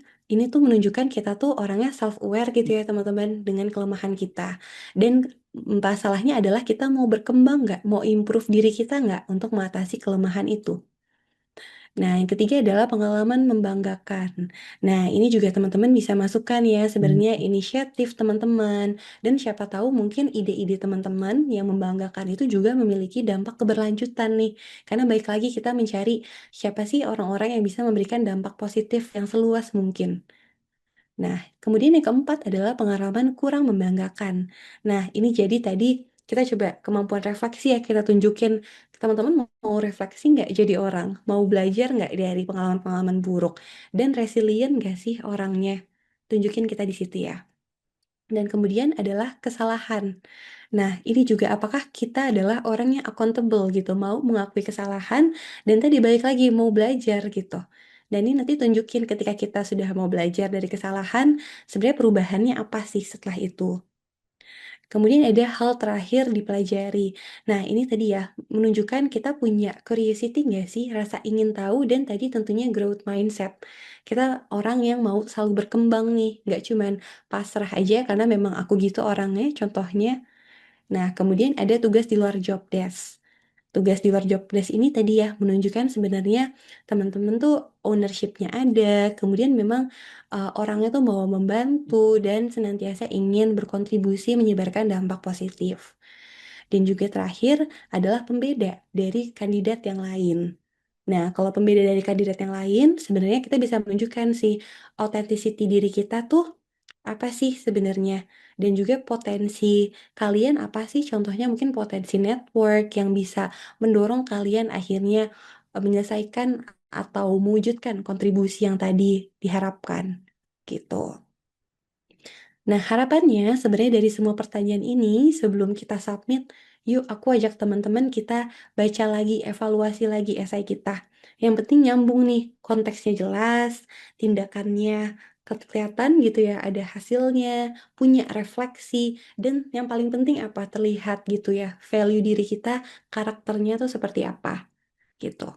tuh menunjukkan kita tuh orangnya self-aware gitu ya teman-teman dengan kelemahan kita. Dan masalahnya adalah kita mau berkembang nggak, mau improve diri kita nggak untuk mengatasi kelemahan itu. Nah, yang ketiga adalah pengalaman membanggakan. Nah, ini juga teman-teman bisa masukkan ya sebenarnya inisiatif teman-teman. Dan siapa tahu mungkin ide-ide teman-teman yang membanggakan itu juga memiliki dampak keberlanjutan nih. Karena baik lagi kita mencari siapa sih orang-orang yang bisa memberikan dampak positif yang seluas mungkin. Nah, kemudian yang keempat adalah pengalaman kurang membanggakan. Nah, ini jadi tadi kita coba kemampuan refleksi ya kita tunjukin teman-teman mau refleksi nggak jadi orang, mau belajar nggak dari pengalaman-pengalaman buruk, dan resilient nggak sih orangnya. Tunjukin kita di situ ya. Dan kemudian adalah kesalahan. Nah, ini juga apakah kita adalah orang yang accountable gitu, mau mengakui kesalahan dan tadi balik lagi mau belajar gitu. Dan ini nanti tunjukin ketika kita sudah mau belajar dari kesalahan, sebenarnya perubahannya apa sih setelah itu. Kemudian ada hal terakhir dipelajari. Nah, ini tadi ya, menunjukkan kita punya curiosity nggak sih, rasa ingin tahu, dan tadi tentunya growth mindset. Kita orang yang mau selalu berkembang nih, nggak cuman pasrah aja karena memang aku gitu orangnya, contohnya. Nah, kemudian ada tugas di luar job desk. Tugas di luar job desk ini tadi ya menunjukkan sebenarnya teman-teman tuh ownership-nya ada, kemudian memang orangnya tuh mau membantu dan senantiasa ingin berkontribusi menyebarkan dampak positif. Dan juga terakhir adalah pembeda dari kandidat yang lain. Nah, kalau pembeda dari kandidat yang lain, sebenarnya kita bisa menunjukkan sih authenticity diri kita tuh apa sih sebenarnya. Dan juga potensi kalian apa sih? Contohnya mungkin potensi network yang bisa mendorong kalian akhirnya menyelesaikan atau mewujudkan kontribusi yang tadi diharapkan. Gitu. Nah, harapannya sebenarnya dari semua pertanyaan ini, sebelum kita submit, yuk aku ajak teman-teman kita baca lagi, evaluasi lagi esai kita. Yang penting nyambung nih, konteksnya jelas, tindakannya kelihatan gitu ya, ada hasilnya, punya refleksi, dan yang paling penting apa? Terlihat gitu ya, value diri kita, karakternya tuh seperti apa gitu.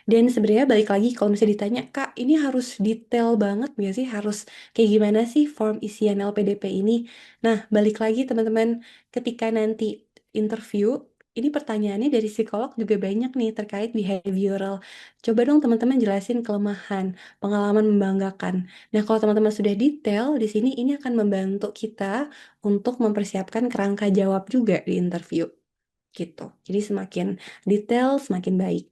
Dan sebenarnya balik lagi kalau misalnya ditanya, Kak, ini harus detail banget nggak sih? Harus kayak gimana sih form isian LPDP ini? Nah, balik lagi teman-teman, ketika nanti interview, ini pertanyaannya dari psikolog juga banyak nih terkait behavioral. Coba dong teman-teman jelasin kelemahan, pengalaman membanggakan. Nah, kalau teman-teman sudah detail di sini, ini akan membantu kita untuk mempersiapkan kerangka jawab juga di interview. Gitu. Jadi semakin detail, semakin baik.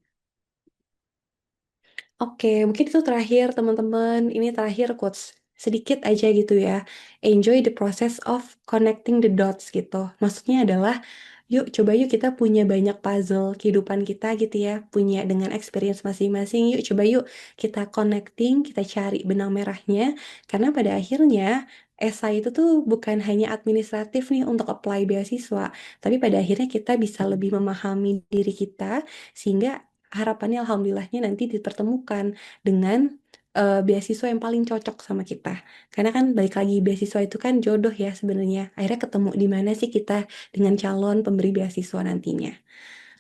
Oke, mungkin itu terakhir teman-teman. Ini terakhir quotes sedikit aja gitu ya. Enjoy the process of connecting the dots gitu. Maksudnya adalah yuk coba yuk kita punya banyak puzzle kehidupan kita gitu ya. Punya dengan experience masing-masing. Yuk coba yuk kita connecting, kita cari benang merahnya. Karena pada akhirnya esai itu tuh bukan hanya administratif nih untuk apply beasiswa. Tapi pada akhirnya kita bisa lebih memahami diri kita sehingga harapannya alhamdulillahnya nanti dipertemukan dengan beasiswa yang paling cocok sama kita. Karena kan balik lagi beasiswa itu kan jodoh ya sebenarnya. Akhirnya ketemu di mana sih kita dengan calon pemberi beasiswa nantinya.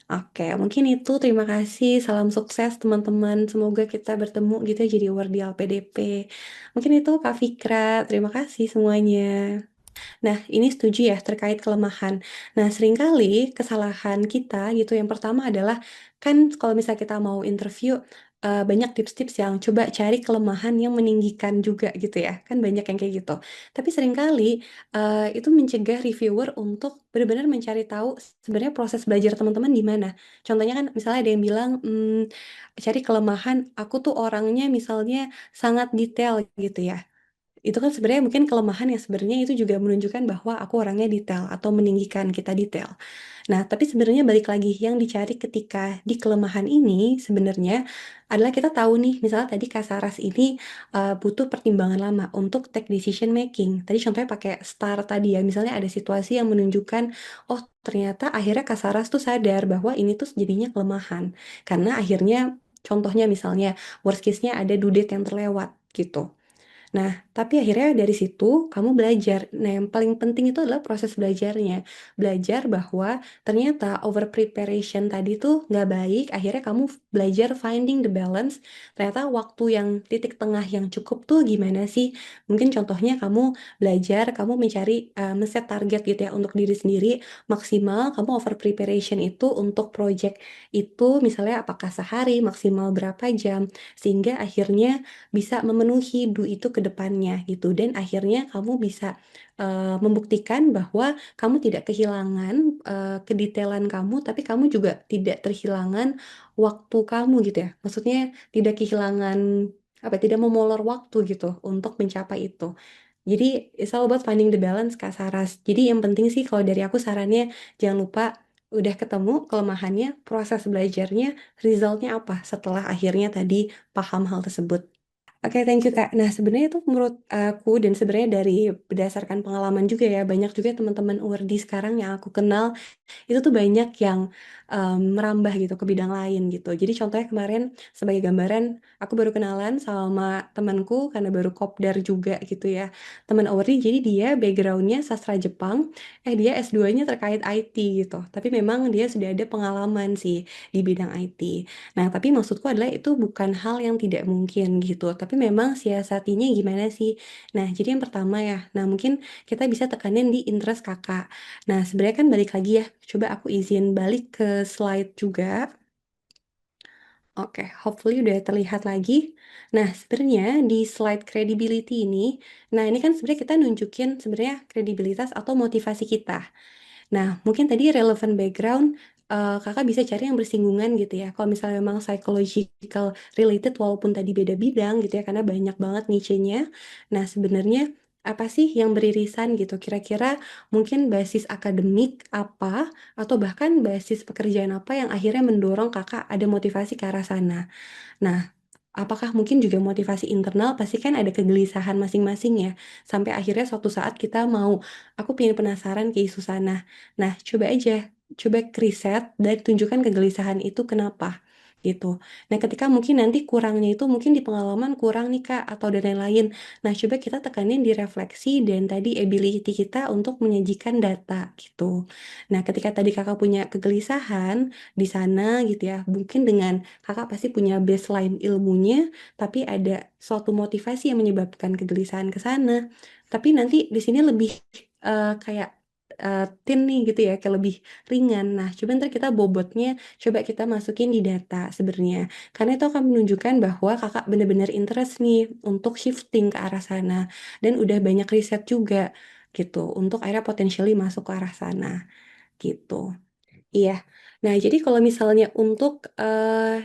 Oke, mungkin itu terima kasih. Salam sukses teman-teman. Semoga kita bertemu gitu ya jadi award di LPDP. Mungkin itu Kak Fikra. Terima kasih semuanya. Nah, ini setuju ya terkait kelemahan. Nah, seringkali kesalahan kita gitu yang pertama adalah kan kalau misalnya kita mau interview, banyak tips-tips yang coba cari kelemahan yang meninggikan juga gitu ya, kan banyak yang kayak gitu. Tapi seringkali, itu mencegah reviewer untuk benar-benar mencari tahu sebenarnya proses belajar teman-teman gimana. Contohnya kan misalnya ada yang bilang, cari kelemahan, "Aku tuh orangnya misalnya sangat detail," gitu ya. Itu kan sebenarnya mungkin kelemahan yang sebenarnya itu juga menunjukkan bahwa aku orangnya detail atau meninggikan kita detail. Nah, tapi sebenarnya balik lagi yang dicari ketika di kelemahan ini sebenarnya adalah kita tahu nih, misalnya tadi Kak Saras ini butuh pertimbangan lama untuk take decision making. Tadi contohnya pakai STAR tadi ya, misalnya ada situasi yang menunjukkan, oh ternyata akhirnya Kak Saras tuh sadar bahwa ini tuh jadinya kelemahan. Karena akhirnya contohnya misalnya worst case-nya ada due date yang terlewat gitu. Nah, tapi akhirnya dari situ kamu belajar. Nah, yang paling penting itu adalah proses belajarnya. Belajar bahwa ternyata over preparation tadi tuh nggak baik. Akhirnya kamu belajar finding the balance. Ternyata waktu yang titik tengah yang cukup tuh gimana sih? Mungkin contohnya kamu belajar, kamu mencari, men-set target gitu ya untuk diri sendiri. Maksimal kamu over preparation itu untuk project itu misalnya apakah sehari, maksimal berapa jam. Sehingga akhirnya bisa memenuhi itu ke depannya gitu dan akhirnya kamu bisa, membuktikan bahwa kamu tidak kehilangan, kedetailan kamu tapi kamu juga tidak terhilangan waktu kamu gitu ya. Maksudnya tidak kehilangan, apa, tidak memolor waktu gitu untuk mencapai itu. Jadi it's all about finding the balance Kak Saras. Jadi yang penting sih kalau dari aku sarannya jangan lupa udah ketemu kelemahannya, proses belajarnya, result-nya apa setelah akhirnya tadi paham hal tersebut. Oke, thank you, Kak. Nah, sebenarnya itu menurut aku dan sebenarnya dari berdasarkan pengalaman juga ya, banyak juga teman-teman UWRDI sekarang yang aku kenal itu tuh banyak yang, merambah gitu ke bidang lain gitu. Jadi contohnya kemarin sebagai gambaran, aku baru kenalan sama temanku karena baru kopdar juga gitu ya, teman Awardee jadi dia background-nya sastra Jepang, dia S2-nya terkait IT gitu. Tapi memang dia sudah ada pengalaman sih di bidang IT. Nah, tapi maksudku adalah itu bukan hal yang tidak mungkin gitu, tapi memang siasatinya gimana sih? Nah, jadi yang pertama ya, nah mungkin kita bisa tekanin di interest Kakak. Nah, sebenarnya kan balik lagi ya, coba aku izin balik ke slide juga. Oke, hopefully udah terlihat lagi. Nah, sebenarnya di slide credibility ini, nah ini kan sebenarnya kita nunjukin sebenarnya kredibilitas atau motivasi kita. Nah, mungkin tadi relevant background, Kakak bisa cari yang bersinggungan gitu ya. Kalau misalnya memang psychological related walaupun tadi beda bidang gitu ya, karena banyak banget niche-nya. Nah, sebenarnya apa sih yang beririsan gitu? Kira-kira mungkin basis akademik apa, atau bahkan basis pekerjaan apa yang akhirnya mendorong Kakak ada motivasi ke arah sana? Nah, apakah mungkin juga motivasi internal pasti kan ada kegelisahan masing-masing ya, sampai akhirnya suatu saat kita mau, "Aku pengen penasaran ke isu sana." Nah, coba aja, coba riset dan tunjukkan kegelisahan itu kenapa, gitu. Nah, ketika mungkin nanti kurangnya itu mungkin di pengalaman kurang nih Kak, atau dan lain-lain. Nah, coba kita tekanin di refleksi dan tadi ability kita untuk menyajikan data, gitu. Nah, ketika tadi Kakak punya kegelisahan di sana gitu ya, mungkin dengan Kakak pasti punya baseline ilmunya, tapi ada suatu motivasi yang menyebabkan kegelisahan ke sana. Tapi nanti di sini lebih, kayak, thin nih gitu ya, kayak lebih ringan. Nah, coba entar kita bobotnya coba kita masukin di data sebenarnya. Karena itu akan menunjukkan bahwa Kakak benar-benar interest nih untuk shifting ke arah sana, dan udah banyak riset juga gitu, untuk akhirnya potentially masuk ke arah sana, gitu. Iya. Nah, jadi kalau misalnya untuk,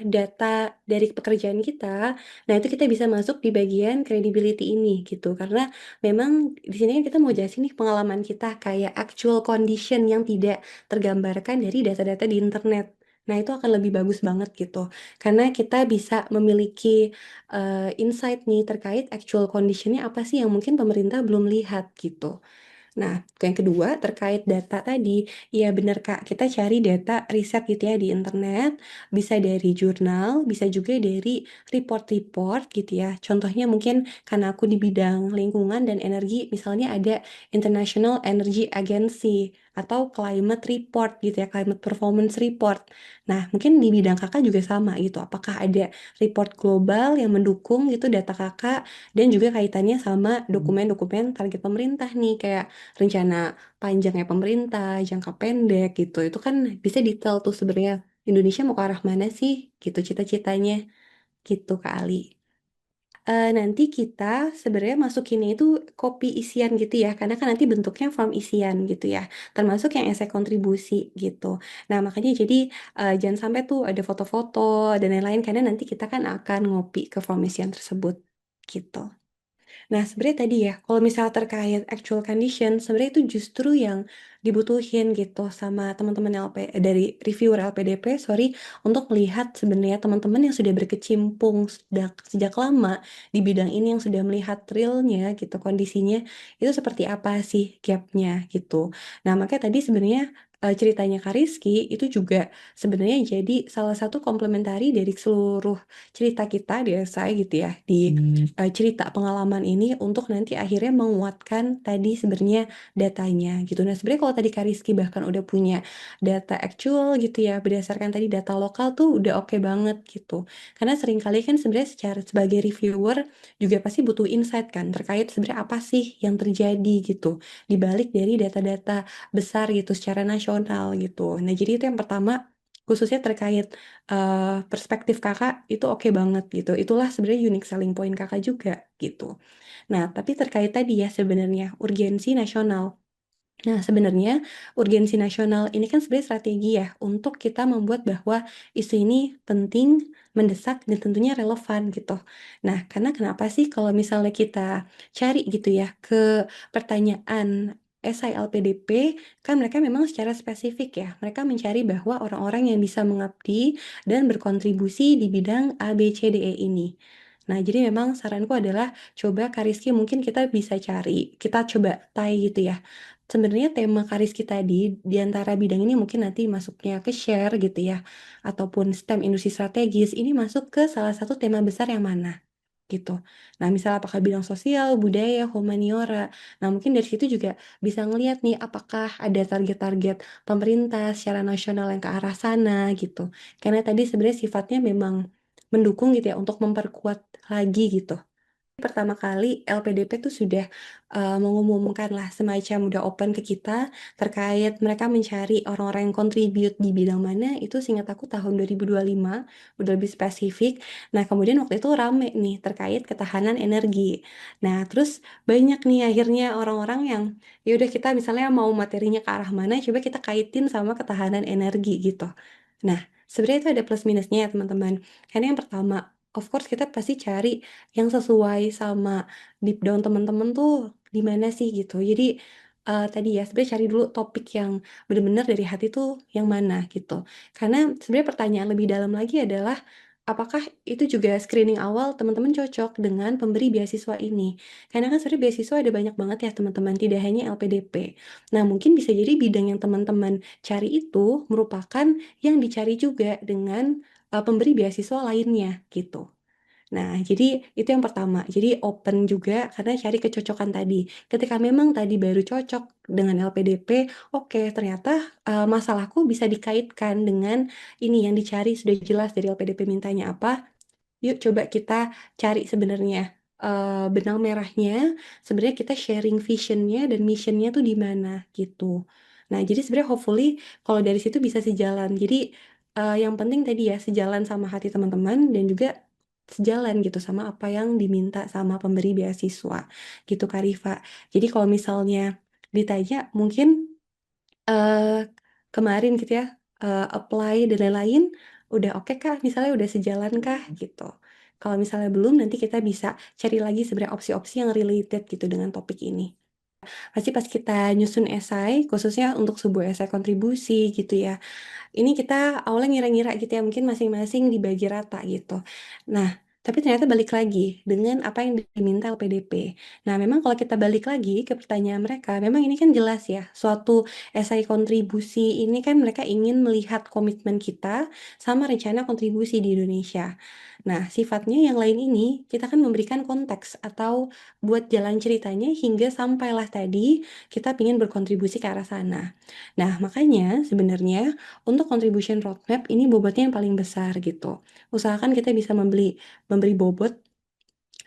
data dari pekerjaan kita, nah itu kita bisa masuk di bagian credibility ini gitu. Karena memang di sini kan kita mau jelasin nih pengalaman kita kayak actual condition yang tidak tergambarkan dari data-data di internet. Nah, itu akan lebih bagus banget gitu. Karena kita bisa memiliki, insight nih terkait actual condition-nya apa sih yang mungkin pemerintah belum lihat gitu. Nah, yang kedua terkait data tadi, iya bener Kak, kita cari data riset gitu ya di internet, bisa dari jurnal, bisa juga dari report-report gitu ya. Contohnya mungkin karena aku di bidang lingkungan dan energi, misalnya ada International Energy Agency atau climate report gitu ya, climate performance report. Nah, mungkin di bidang Kakak juga sama gitu. Apakah ada report global yang mendukung gitu data Kakak dan juga kaitannya sama dokumen-dokumen target pemerintah nih kayak rencana panjangnya pemerintah, jangka pendek gitu. Itu kan bisa detail tuh sebenarnya Indonesia mau ke arah mana sih gitu cita-citanya. gitu Kak Ali. Nanti kita sebenarnya masukinnya itu copy isian gitu ya, karena kan nanti bentuknya form isian gitu ya, termasuk yang esai kontribusi gitu. Nah, makanya jadi jangan sampai tuh ada foto-foto dan lain-lain, karena nanti kita kan akan ngopi ke form isian tersebut gitu. Nah, sebenarnya tadi ya, kalau misal terkait actual condition, sebenarnya itu justru yang dibutuhin gitu sama teman-teman dari reviewer LPDP, sorry, untuk melihat sebenarnya teman-teman yang sudah berkecimpung sejak lama di bidang ini, yang sudah melihat realnya gitu, kondisinya itu seperti apa sih gapnya gitu. Nah, makanya tadi sebenarnya ceritanya Kariski itu juga sebenarnya jadi salah satu komplementari dari seluruh cerita kita di SI gitu ya, di cerita pengalaman ini untuk nanti akhirnya menguatkan tadi sebenarnya datanya gitu. Nah, sebenarnya kalau tadi Kariski bahkan udah punya data actual gitu ya, berdasarkan tadi data lokal tuh udah oke banget gitu. Karena seringkali kan sebenarnya secara sebagai reviewer juga pasti butuh insight kan terkait sebenarnya apa sih yang terjadi gitu di balik dari data-data besar gitu secara nasional gitu. Nah, jadi itu yang pertama, khususnya terkait perspektif kakak itu oke banget gitu. Itulah sebenarnya unique selling point kakak juga gitu. Nah, tapi terkait tadi ya sebenarnya urgensi nasional. Nah, sebenarnya urgensi nasional ini kan sebenarnya strategi ya untuk kita membuat bahwa isu ini penting, mendesak, dan tentunya relevan gitu. Nah, karena kenapa sih kalau misalnya kita cari gitu ya ke pertanyaan esai LPDP, kan mereka memang secara spesifik ya, mereka mencari bahwa orang-orang yang bisa mengabdi dan berkontribusi di bidang A, B, C, D, E ini. Nah, jadi memang saranku adalah coba Kariski mungkin kita bisa cari, kita coba tie gitu ya. Sebenarnya tema Kariski tadi di antara bidang ini mungkin nanti masuknya ke share gitu ya, ataupun STEM industri strategis ini masuk ke salah satu tema besar yang mana gitu. Nah, misal apakah bidang sosial, budaya, humaniora. Nah, mungkin dari situ juga bisa ngelihat nih apakah ada target-target pemerintah secara nasional yang ke arah sana gitu. Karena tadi sebenarnya sifatnya memang mendukung gitu ya untuk memperkuat lagi gitu. Pertama kali LPDP tuh sudah mengumumkan lah semacam udah open ke kita terkait mereka mencari orang-orang yang contribute di bidang mana itu seingat aku tahun 2025 udah lebih spesifik. Nah, kemudian waktu itu rame nih terkait ketahanan energi. Nah, terus banyak nih akhirnya orang-orang yang ya udah kita misalnya mau materinya ke arah mana coba kita kaitin sama ketahanan energi gitu. Nah, sebenarnya itu ada plus minusnya ya teman-teman. Karena yang pertama, of course kita pasti cari yang sesuai sama deep down teman-teman tuh di mana sih gitu. Jadi tadi ya sebenarnya cari dulu topik yang benar-benar dari hati tuh yang mana gitu. Karena sebenarnya pertanyaan lebih dalam lagi adalah apakah itu juga screening awal teman-teman cocok dengan pemberi beasiswa ini. Karena kan sebenarnya beasiswa ada banyak banget ya teman-teman, tidak hanya LPDP. Nah, mungkin bisa jadi bidang yang teman-teman cari itu merupakan yang dicari juga dengan pemberi beasiswa lainnya gitu. Nah, jadi itu yang pertama. Jadi open juga karena cari kecocokan tadi. Ketika memang tadi baru cocok dengan LPDP, oke, ternyata masalahku bisa dikaitkan dengan ini yang dicari sudah jelas dari LPDP mintanya apa. Yuk coba kita cari sebenarnya benang merahnya. Sebenarnya kita sharing visionnya dan missionnya tuh di mana gitu. Nah, jadi sebenarnya hopefully kalau dari situ bisa sejalan. Jadi yang penting tadi ya sejalan sama hati teman-teman dan juga sejalan gitu sama apa yang diminta sama pemberi beasiswa gitu Kak Rifa. Jadi kalau misalnya ditanya mungkin eh kemarin gitu ya apply dan lain-lain udah oke kah misalnya udah sejalan kah gitu. Kalau misalnya belum nanti kita bisa cari lagi sebenarnya opsi-opsi yang related gitu dengan topik ini. Pasti pas kita nyusun esai khususnya untuk sebuah esai kontribusi gitu ya, ini kita awalnya ngira-ngira gitu ya, mungkin masing-masing dibagi rata gitu. Nah, tapi ternyata balik lagi dengan apa yang diminta LPDP. Nah, memang kalau kita balik lagi ke pertanyaan mereka, memang ini kan jelas ya, suatu esai kontribusi ini kan mereka ingin melihat komitmen kita sama rencana kontribusi di Indonesia. Nah, sifatnya yang lain ini, kita kan memberikan konteks atau buat jalan ceritanya hingga sampailah tadi kita ingin berkontribusi ke arah sana. Nah, makanya sebenarnya untuk contribution roadmap ini bobotnya yang paling besar gitu. Usahakan kita bisa memberi bobot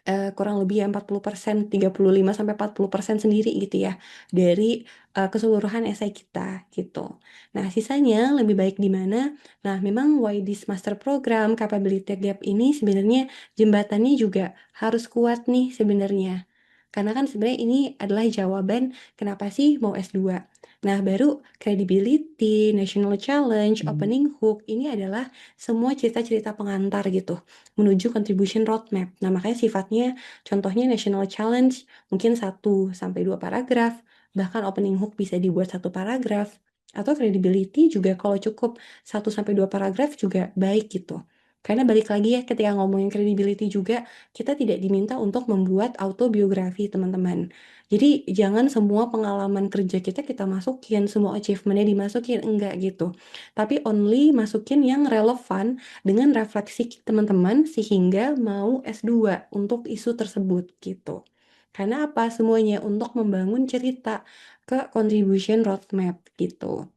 kurang lebih ya 40%, 35-40% sendiri gitu ya dari keseluruhan esai kita gitu. Nah, sisanya lebih baik di mana? Nah, memang why this master program capability gap ini sebenarnya jembatannya juga harus kuat nih sebenarnya. Karena kan sebenarnya ini adalah jawaban kenapa sih mau S2. Nah, baru credibility, national challenge, opening hook ini adalah semua cerita-cerita pengantar gitu menuju contribution roadmap. Nah, makanya sifatnya contohnya national challenge mungkin 1 sampai 2 paragraf, bahkan opening hook bisa dibuat 1 paragraf, atau credibility juga kalau cukup 1 sampai 2 paragraf juga baik gitu. Karena balik lagi ya ketika ngomongin credibility juga kita tidak diminta untuk membuat autobiografi teman-teman. Jadi jangan semua pengalaman kerja kita masukin, semua achievementnya dimasukin, enggak gitu. Tapi only masukin yang relevan dengan refleksi teman-teman sehingga mau S2 untuk isu tersebut gitu. Karena apa? Semuanya untuk membangun cerita ke contribution roadmap gitu.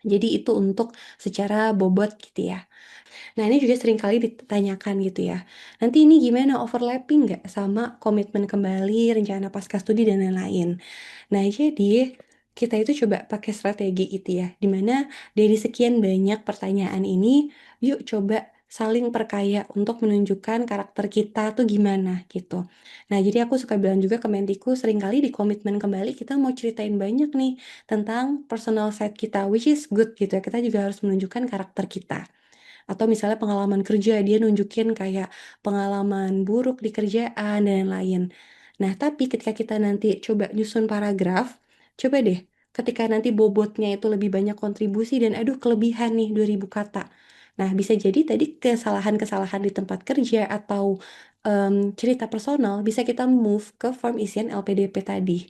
Jadi itu untuk secara bobot gitu ya. Nah, ini juga sering kali ditanyakan gitu ya. Nanti ini gimana overlapping nggak sama komitmen kembali, rencana pasca studi dan lain-lain. Nah, jadi kita itu coba pakai strategi itu ya, dimana dari sekian banyak pertanyaan ini, yuk coba saling perkaya untuk menunjukkan karakter kita tuh gimana gitu. Nah, jadi aku suka bilang juga ke mentiku, seringkali di komitmen kembali kita mau ceritain banyak nih tentang personal side kita, which is good gitu ya. Kita juga harus menunjukkan karakter kita. Atau misalnya pengalaman kerja, dia nunjukin kayak pengalaman buruk di kerjaan dan lain-lain. Nah, tapi ketika kita nanti coba nyusun paragraf, coba deh ketika nanti bobotnya itu lebih banyak kontribusi dan aduh kelebihan nih 2000 kata. Nah, bisa jadi tadi kesalahan-kesalahan di tempat kerja atau cerita personal bisa kita move ke form isian LPDP tadi.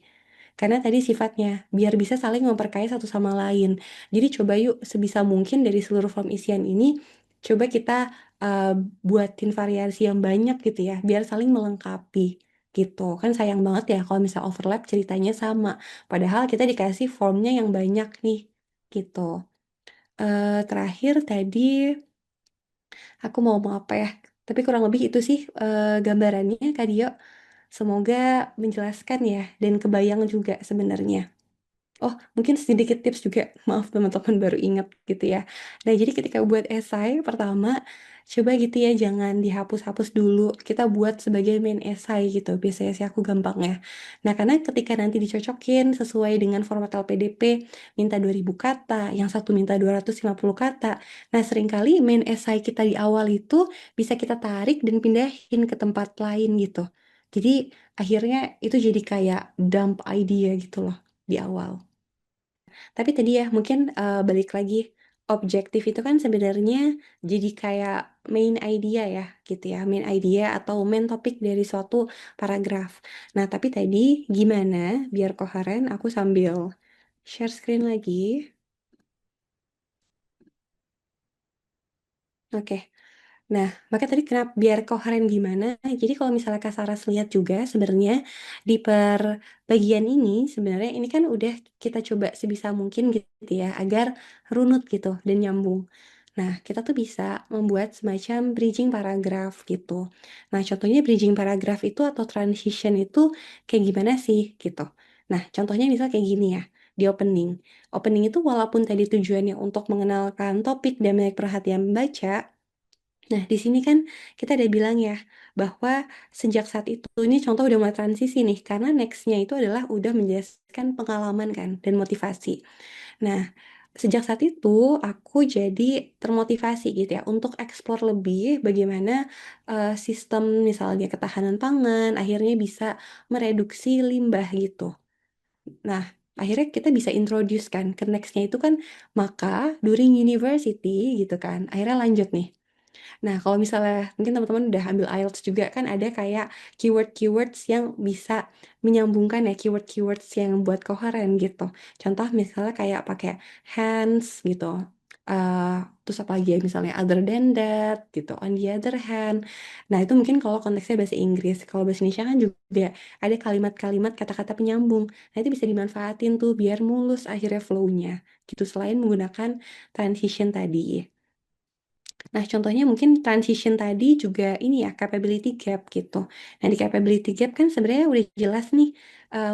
Karena tadi sifatnya biar bisa saling memperkaya satu sama lain. Jadi coba yuk sebisa mungkin dari seluruh form isian ini coba kita buatin variasi yang banyak gitu ya, biar saling melengkapi gitu. Kan sayang banget ya kalau misal overlap ceritanya sama, padahal kita dikasih formnya yang banyak nih, gitu. Terakhir tadi aku mau ngomong apa ya, tapi kurang lebih itu sih, gambarannya Kak Dio. Semoga menjelaskan ya dan kebayang juga sebenarnya. Oh, mungkin sedikit tips juga, maaf teman-teman baru ingat gitu ya. Nah, jadi ketika buat esai pertama, coba gitu ya jangan dihapus-hapus dulu. Kita buat sebagai main esai gitu, biasanya sih aku gampang ya. Nah, karena ketika nanti dicocokin sesuai dengan format LPDP, minta 2000 kata, yang satu minta 250 kata. Nah, seringkali main esai kita di awal itu bisa kita tarik dan pindahin ke tempat lain gitu. Jadi, akhirnya itu jadi kayak dump idea gitu loh di awal. Tapi tadi ya mungkin, balik lagi, objektif itu kan sebenarnya jadi kayak main idea ya, gitu ya, main idea atau main topik dari suatu paragraf. Nah, tapi tadi gimana biar koheren, aku sambil share screen lagi. Oke. Nah, maka tadi biar koheren gimana, jadi kalau misalnya Kak Saras lihat juga sebenarnya di bagian ini, sebenarnya ini kan udah kita coba sebisa mungkin gitu ya, agar runut gitu dan nyambung. Nah, kita tuh bisa membuat semacam bridging paragraf gitu. Nah, contohnya bridging paragraf itu atau transition itu kayak gimana sih gitu. Nah, contohnya misal kayak gini ya, di opening. Opening itu walaupun tadi tujuannya untuk mengenalkan topik dan menarik perhatian membaca, nah, di sini kan kita ada bilang ya, bahwa sejak saat itu ini contoh udah mulai transisi nih, karena next-nya itu adalah udah menjelaskan pengalaman kan dan motivasi. Nah, sejak saat itu aku jadi termotivasi gitu ya untuk explore lebih bagaimana sistem misalnya ketahanan pangan akhirnya bisa mereduksi limbah gitu. Nah, akhirnya kita bisa introduce kan ke next-nya itu kan maka during university gitu kan. Akhirnya lanjut nih. Nah, kalau misalnya mungkin teman-teman udah ambil IELTS juga kan ada kayak keyword-keywords yang bisa menyambungkan ya keyword-keywords yang buat koheren gitu. Contoh misalnya kayak pakai hence gitu. Terus apa lagi ya misalnya other than that gitu, on the other hand. Nah, itu mungkin kalau konteksnya bahasa Inggris. Kalau bahasa Indonesia kan juga ada kalimat-kalimat kata-kata penyambung. Nah, itu bisa dimanfaatin tuh biar mulus akhirnya flow-nya gitu selain menggunakan transition tadi. Nah, contohnya mungkin transition tadi juga ini ya, capability gap gitu. Nah, di capability gap kan sebenarnya udah jelas nih,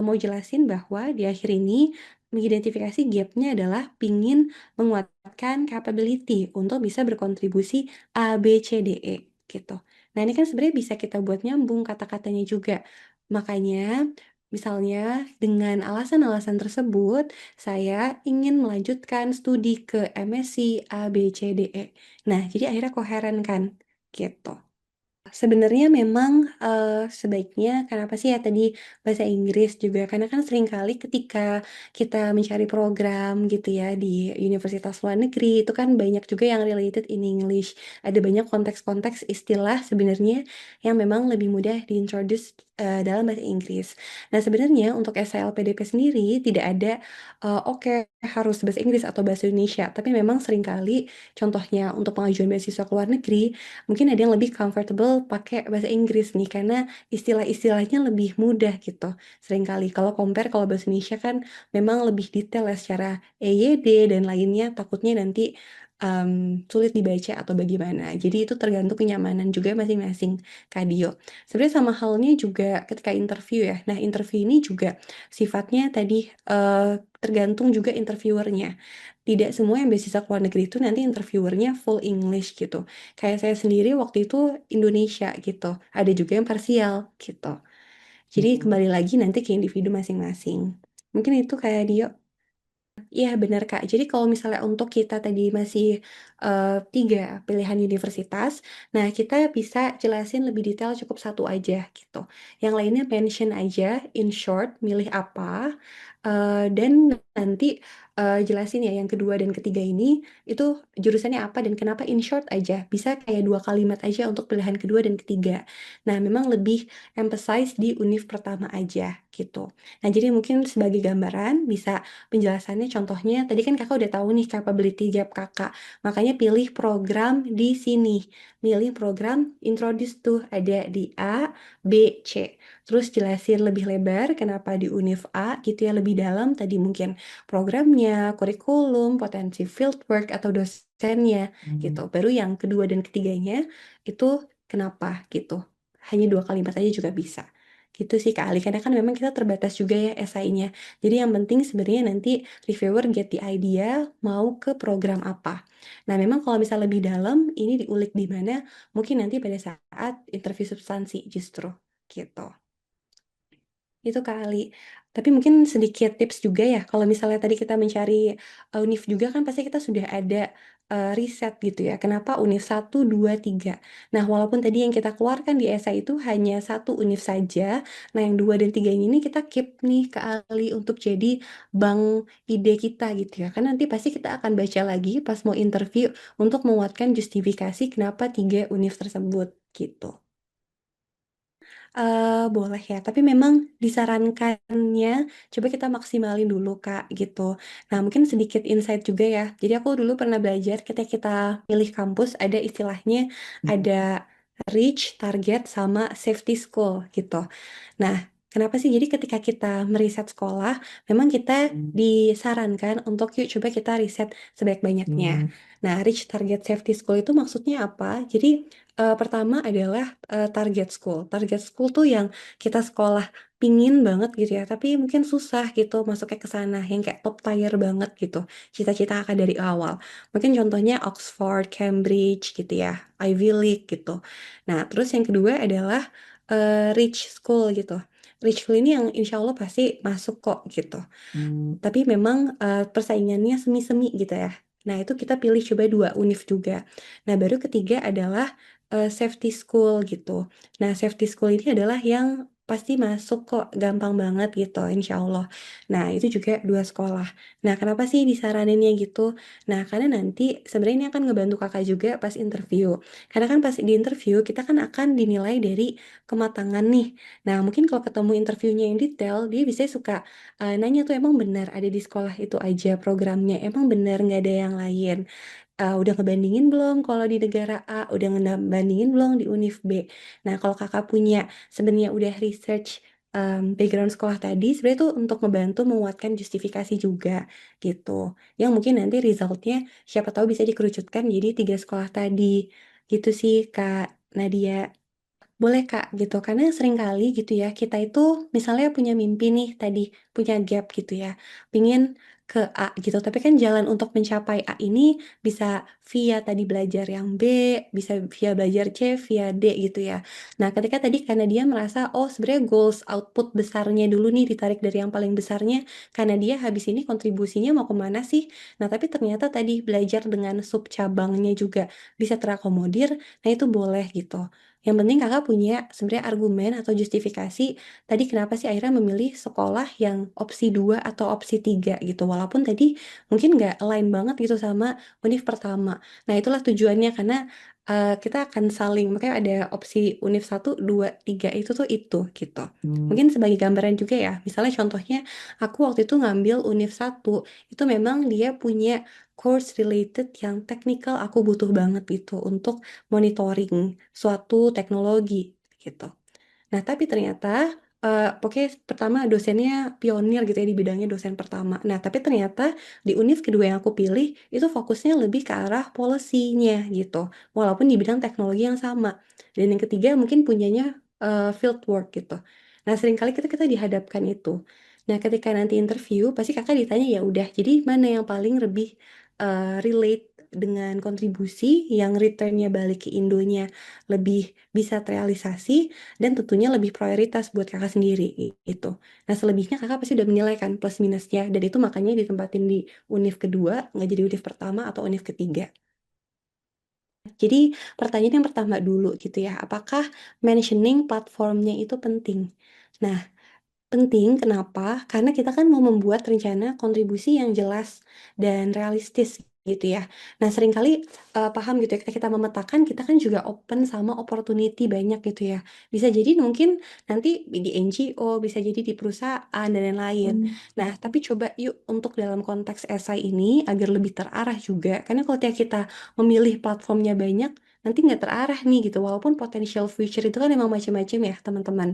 mau jelasin bahwa di akhir ini mengidentifikasi gapnya adalah pingin menguatkan capability untuk bisa berkontribusi A, B, C, D, E gitu. Nah, ini kan sebenarnya bisa kita buat nyambung kata-katanya juga. Makanya misalnya dengan alasan-alasan tersebut, saya ingin melanjutkan studi ke MSc A, B, C, D, E. Nah, jadi akhirnya koheren kan, gitu. Sebenarnya memang, sebaiknya kenapa sih ya tadi bahasa Inggris juga, karena kan seringkali ketika kita mencari program gitu ya di universitas luar negeri, itu kan banyak juga yang related in English. Ada banyak konteks-konteks istilah sebenarnya yang memang lebih mudah di-introduce, dalam bahasa Inggris. Nah, sebenarnya untuk SNLPDP sendiri tidak ada, oke harus bahasa Inggris atau bahasa Indonesia, tapi memang seringkali contohnya untuk pengajuan beasiswa ke luar negeri, mungkin ada yang lebih comfortable pakai bahasa Inggris nih karena istilah-istilahnya lebih mudah gitu. Seringkali kalau compare kalau bahasa Indonesia kan memang lebih detail ya secara EYD dan lainnya takutnya nanti sulit dibaca atau bagaimana. Jadi itu tergantung kenyamanan juga masing-masing Kadio. Sebenarnya sama halnya juga ketika interview ya. Nah, interview ini juga sifatnya tadi tergantung juga interviewernya. Tidak semua yang beasiswa ke luar negeri itu nanti interviewernya full English gitu. Kayak saya sendiri waktu itu Indonesia gitu, ada juga yang parsial gitu. Jadi Hmm. kembali lagi nanti ke individu masing-masing. Mungkin itu kayak Dio. Iya benar Kak. Jadi kalau misalnya untuk kita tadi masih 3 pilihan universitas, nah kita bisa jelasin lebih detail cukup satu aja gitu. Yang lainnya mention aja in short milih apa, dan nanti jelasin ya yang kedua dan ketiga ini itu jurusannya apa dan kenapa in short aja. Bisa kayak 2 kalimat aja untuk pilihan kedua dan ketiga. Nah memang lebih emphasize di univ pertama aja gitu. Nah jadi mungkin sebagai gambaran bisa penjelasannya contohnya tadi kan kakak udah tahu nih capability gap kakak. Makanya pilih program di sini. Pilih program introduce tuh ada di A, B, C. Terus jelasin lebih lebar kenapa di Univ A gitu ya lebih dalam tadi mungkin programnya, kurikulum, potensi fieldwork atau dosennya Hmm. gitu. Baru yang kedua dan ketiganya itu kenapa gitu. Hanya 2 kalimat aja juga bisa. Gitu sih Kak Ali, karena kan memang kita terbatas juga ya esainya. Jadi yang penting sebenarnya nanti reviewer get the idea mau ke program apa. Nah, memang kalau misal lebih dalam, ini diulik di mana, mungkin nanti pada saat interview substansi justru gitu. Itu kali. Tapi mungkin sedikit tips juga ya, kalau misalnya tadi kita mencari univ juga kan pasti kita sudah ada riset gitu ya. Kenapa univ 1, 2, 3? Nah, walaupun tadi yang kita keluarkan di esai itu hanya satu univ saja, nah yang 2 dan 3 ini kita keep nih ke Ali untuk jadi bank ide kita gitu ya. Kan nanti pasti kita akan baca lagi pas mau interview untuk menguatkan justifikasi kenapa 3 univ tersebut gitu. Boleh ya, tapi memang disarankannya coba kita maksimalin dulu, Kak, gitu. Nah, mungkin sedikit insight juga ya. Jadi aku dulu pernah belajar ketika kita milih kampus ada istilahnya ada reach, target, sama safety school gitu. Nah, kenapa sih? Jadi ketika kita meriset sekolah, memang kita Hmm. disarankan untuk yuk coba kita riset sebanyak-banyaknya. Hmm. Nah, reach target safety school itu maksudnya apa? Jadi pertama adalah target school. Target school tuh yang kita sekolah pingin banget gitu ya, tapi mungkin susah gitu masuknya ke sana, yang kayak top tier banget gitu. Cita-cita kakak dari awal. Mungkin contohnya Oxford, Cambridge gitu ya, Ivy League gitu. Nah, terus yang kedua adalah rich school gitu. Rich school ini yang insya Allah pasti masuk kok gitu. Hmm. Tapi memang persaingannya semi-semi gitu ya. Nah, itu kita pilih coba 2 univ juga. Nah, baru ketiga adalah safety school gitu. Nah, safety school ini adalah yang pasti masuk kok gampang banget gitu, insya Allah. Nah, itu juga 2 sekolah. Nah, kenapa sih disaraninnya gitu? Nah, karena nanti sebenarnya ini akan ngebantu kakak juga pas interview. Karena kan pas di interview kita kan akan dinilai dari kematangan nih. Nah, mungkin kalau ketemu interviewnya yang detail, dia bisa suka nanya tuh emang benar ada di sekolah itu aja programnya, emang benar nggak ada yang lain. Udah ngebandingin belum kalau di negara A, udah ngebandingin belum di Univ B. Nah kalau kakak punya sebenarnya udah research background sekolah tadi sebenarnya itu untuk ngebantu menguatkan justifikasi juga gitu. Yang mungkin nanti resultnya siapa tahu bisa dikerucutkan jadi 3 sekolah tadi. Gitu sih Kak Nadia. Boleh Kak gitu, karena seringkali gitu ya, kita itu misalnya punya mimpi nih tadi, punya gap gitu ya, pingin ke A gitu, tapi kan jalan untuk mencapai A ini bisa via tadi belajar yang B, bisa via belajar C, via D gitu ya. Nah ketika tadi karena dia merasa, oh sebenarnya goals output besarnya dulu nih ditarik dari yang paling besarnya, karena dia habis ini kontribusinya mau kemana sih? Nah tapi ternyata tadi belajar dengan sub cabangnya juga bisa terakomodir, nah itu boleh gitu. Yang penting kakak punya sebenarnya argumen atau justifikasi tadi kenapa sih akhirnya memilih sekolah yang opsi 2 atau opsi 3 gitu. Walaupun tadi mungkin nggak align banget gitu sama univ pertama. Nah itulah tujuannya karena kita akan saling, makanya ada opsi univ 1, 2, 3 itu gitu. Mungkin sebagai gambaran juga ya, misalnya contohnya aku waktu itu ngambil univ 1, itu memang dia punya course related yang technical aku butuh banget gitu untuk monitoring suatu teknologi gitu. Nah, tapi ternyata pokoknya pertama dosennya pionir gitu ya di bidangnya dosen pertama. Nah, tapi ternyata di univ kedua yang aku pilih itu fokusnya lebih ke arah policy-nya gitu. Walaupun di bidang teknologi yang sama. Dan yang ketiga mungkin punyanya field work gitu. Nah, seringkali kita dihadapkan itu. Nah, ketika nanti interview pasti kakak ditanya ya udah, jadi mana yang paling lebih relate dengan kontribusi yang returnnya balik ke Indonya lebih bisa terrealisasi dan tentunya lebih prioritas buat kakak sendiri gitu. Nah selebihnya kakak pasti udah menilai kan plus minusnya dan itu makanya ditempatin di univ kedua nggak jadi univ pertama atau univ ketiga. Jadi pertanyaan yang pertama dulu gitu ya, apakah mentioning platformnya itu penting? Nah, penting, kenapa? Karena kita kan mau membuat rencana kontribusi yang jelas dan realistis gitu ya. Nah, seringkali paham gitu ya, ketika kita memetakan, kita kan juga open sama opportunity banyak gitu ya. Bisa jadi mungkin nanti di NGO, bisa jadi di perusahaan, dan lain-lain. Nah, tapi coba yuk untuk dalam konteks esai ini agar lebih terarah juga. Karena kalau tiap kita memilih platformnya banyak, nanti nggak terarah nih gitu. Walaupun potential future itu kan emang macam-macam ya, teman-teman.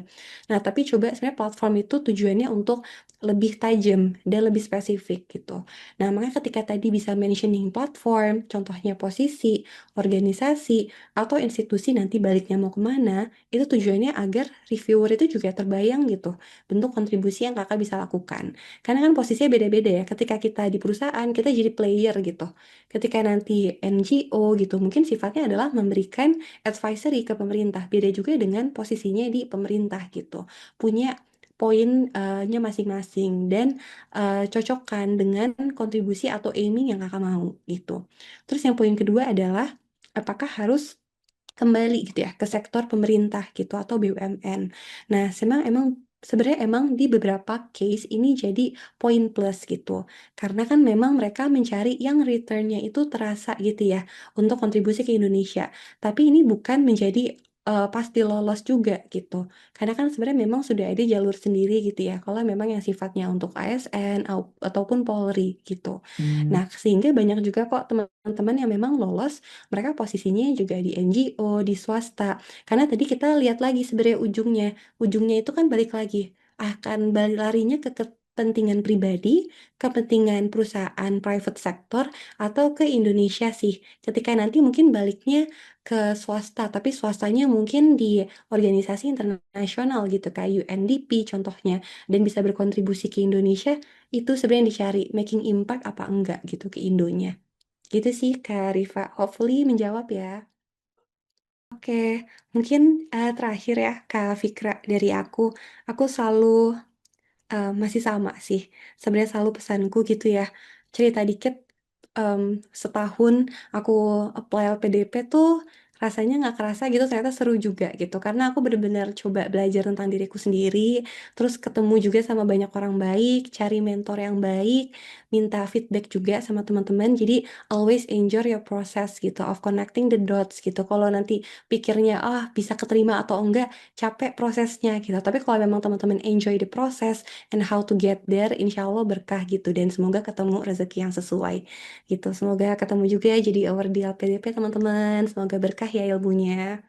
Nah, tapi coba sebenarnya platform itu tujuannya untuk lebih tajam dan lebih spesifik gitu. Nah, makanya ketika tadi bisa mentioning platform, contohnya posisi, organisasi, atau institusi nanti baliknya mau kemana, itu tujuannya agar reviewer itu juga terbayang gitu, bentuk kontribusi yang kakak bisa lakukan. Karena kan posisinya beda-beda ya, ketika kita di perusahaan, kita jadi player gitu. Ketika nanti NGO gitu, mungkin sifatnya adalah memberikan advisory ke pemerintah. Beda juga dengan posisinya di pemerintah gitu. Punya poinnya masing-masing dan cocokkan dengan kontribusi atau aiming yang kakak mau gitu. Terus yang poin kedua adalah apakah harus kembali gitu ya ke sektor pemerintah gitu atau BUMN. Nah, emang sebenarnya emang di beberapa case ini jadi poin plus gitu. Karena kan memang mereka mencari yang returnnya itu terasa gitu ya untuk kontribusi ke Indonesia. Tapi ini bukan menjadi pasti lolos juga gitu. Karena kan sebenarnya memang sudah ada jalur sendiri gitu ya. Kalau memang yang sifatnya untuk ASN ataupun Polri gitu. Nah, sehingga banyak juga kok teman-teman yang memang lolos mereka posisinya juga di NGO, di swasta. Karena tadi kita lihat lagi sebenarnya ujungnya. Ujungnya itu kan balik lagi. Akan balik larinya ke kepentingan pribadi, kepentingan perusahaan private sector, atau ke Indonesia sih. Ketika nanti mungkin baliknya ke swasta, tapi swastanya mungkin di organisasi internasional gitu, kayak UNDP contohnya, dan bisa berkontribusi ke Indonesia, itu sebenarnya yang dicari, making impact apa enggak gitu ke Indonya. Gitu sih Kak Rifa. Hopefully menjawab ya. Oke, mungkin terakhir ya Kak Fikra dari aku. Aku selalu masih sama sih. Sebenarnya selalu pesanku gitu ya. Cerita dikit, em, setahun aku apply LPDP tuh rasanya nggak kerasa gitu, ternyata seru juga gitu. Karena aku bener-bener coba belajar tentang diriku sendiri, terus ketemu juga sama banyak orang baik, cari mentor yang baik, minta feedback juga sama teman-teman. Jadi always enjoy your process gitu of connecting the dots gitu. Kalau nanti pikirnya bisa keterima atau enggak, capek prosesnya gitu. Tapi kalau memang teman-teman enjoy the process and how to get there, insya Allah berkah gitu dan semoga ketemu rezeki yang sesuai gitu. Semoga ketemu juga jadi award di LPDP teman-teman, semoga berkah ya ilmunya.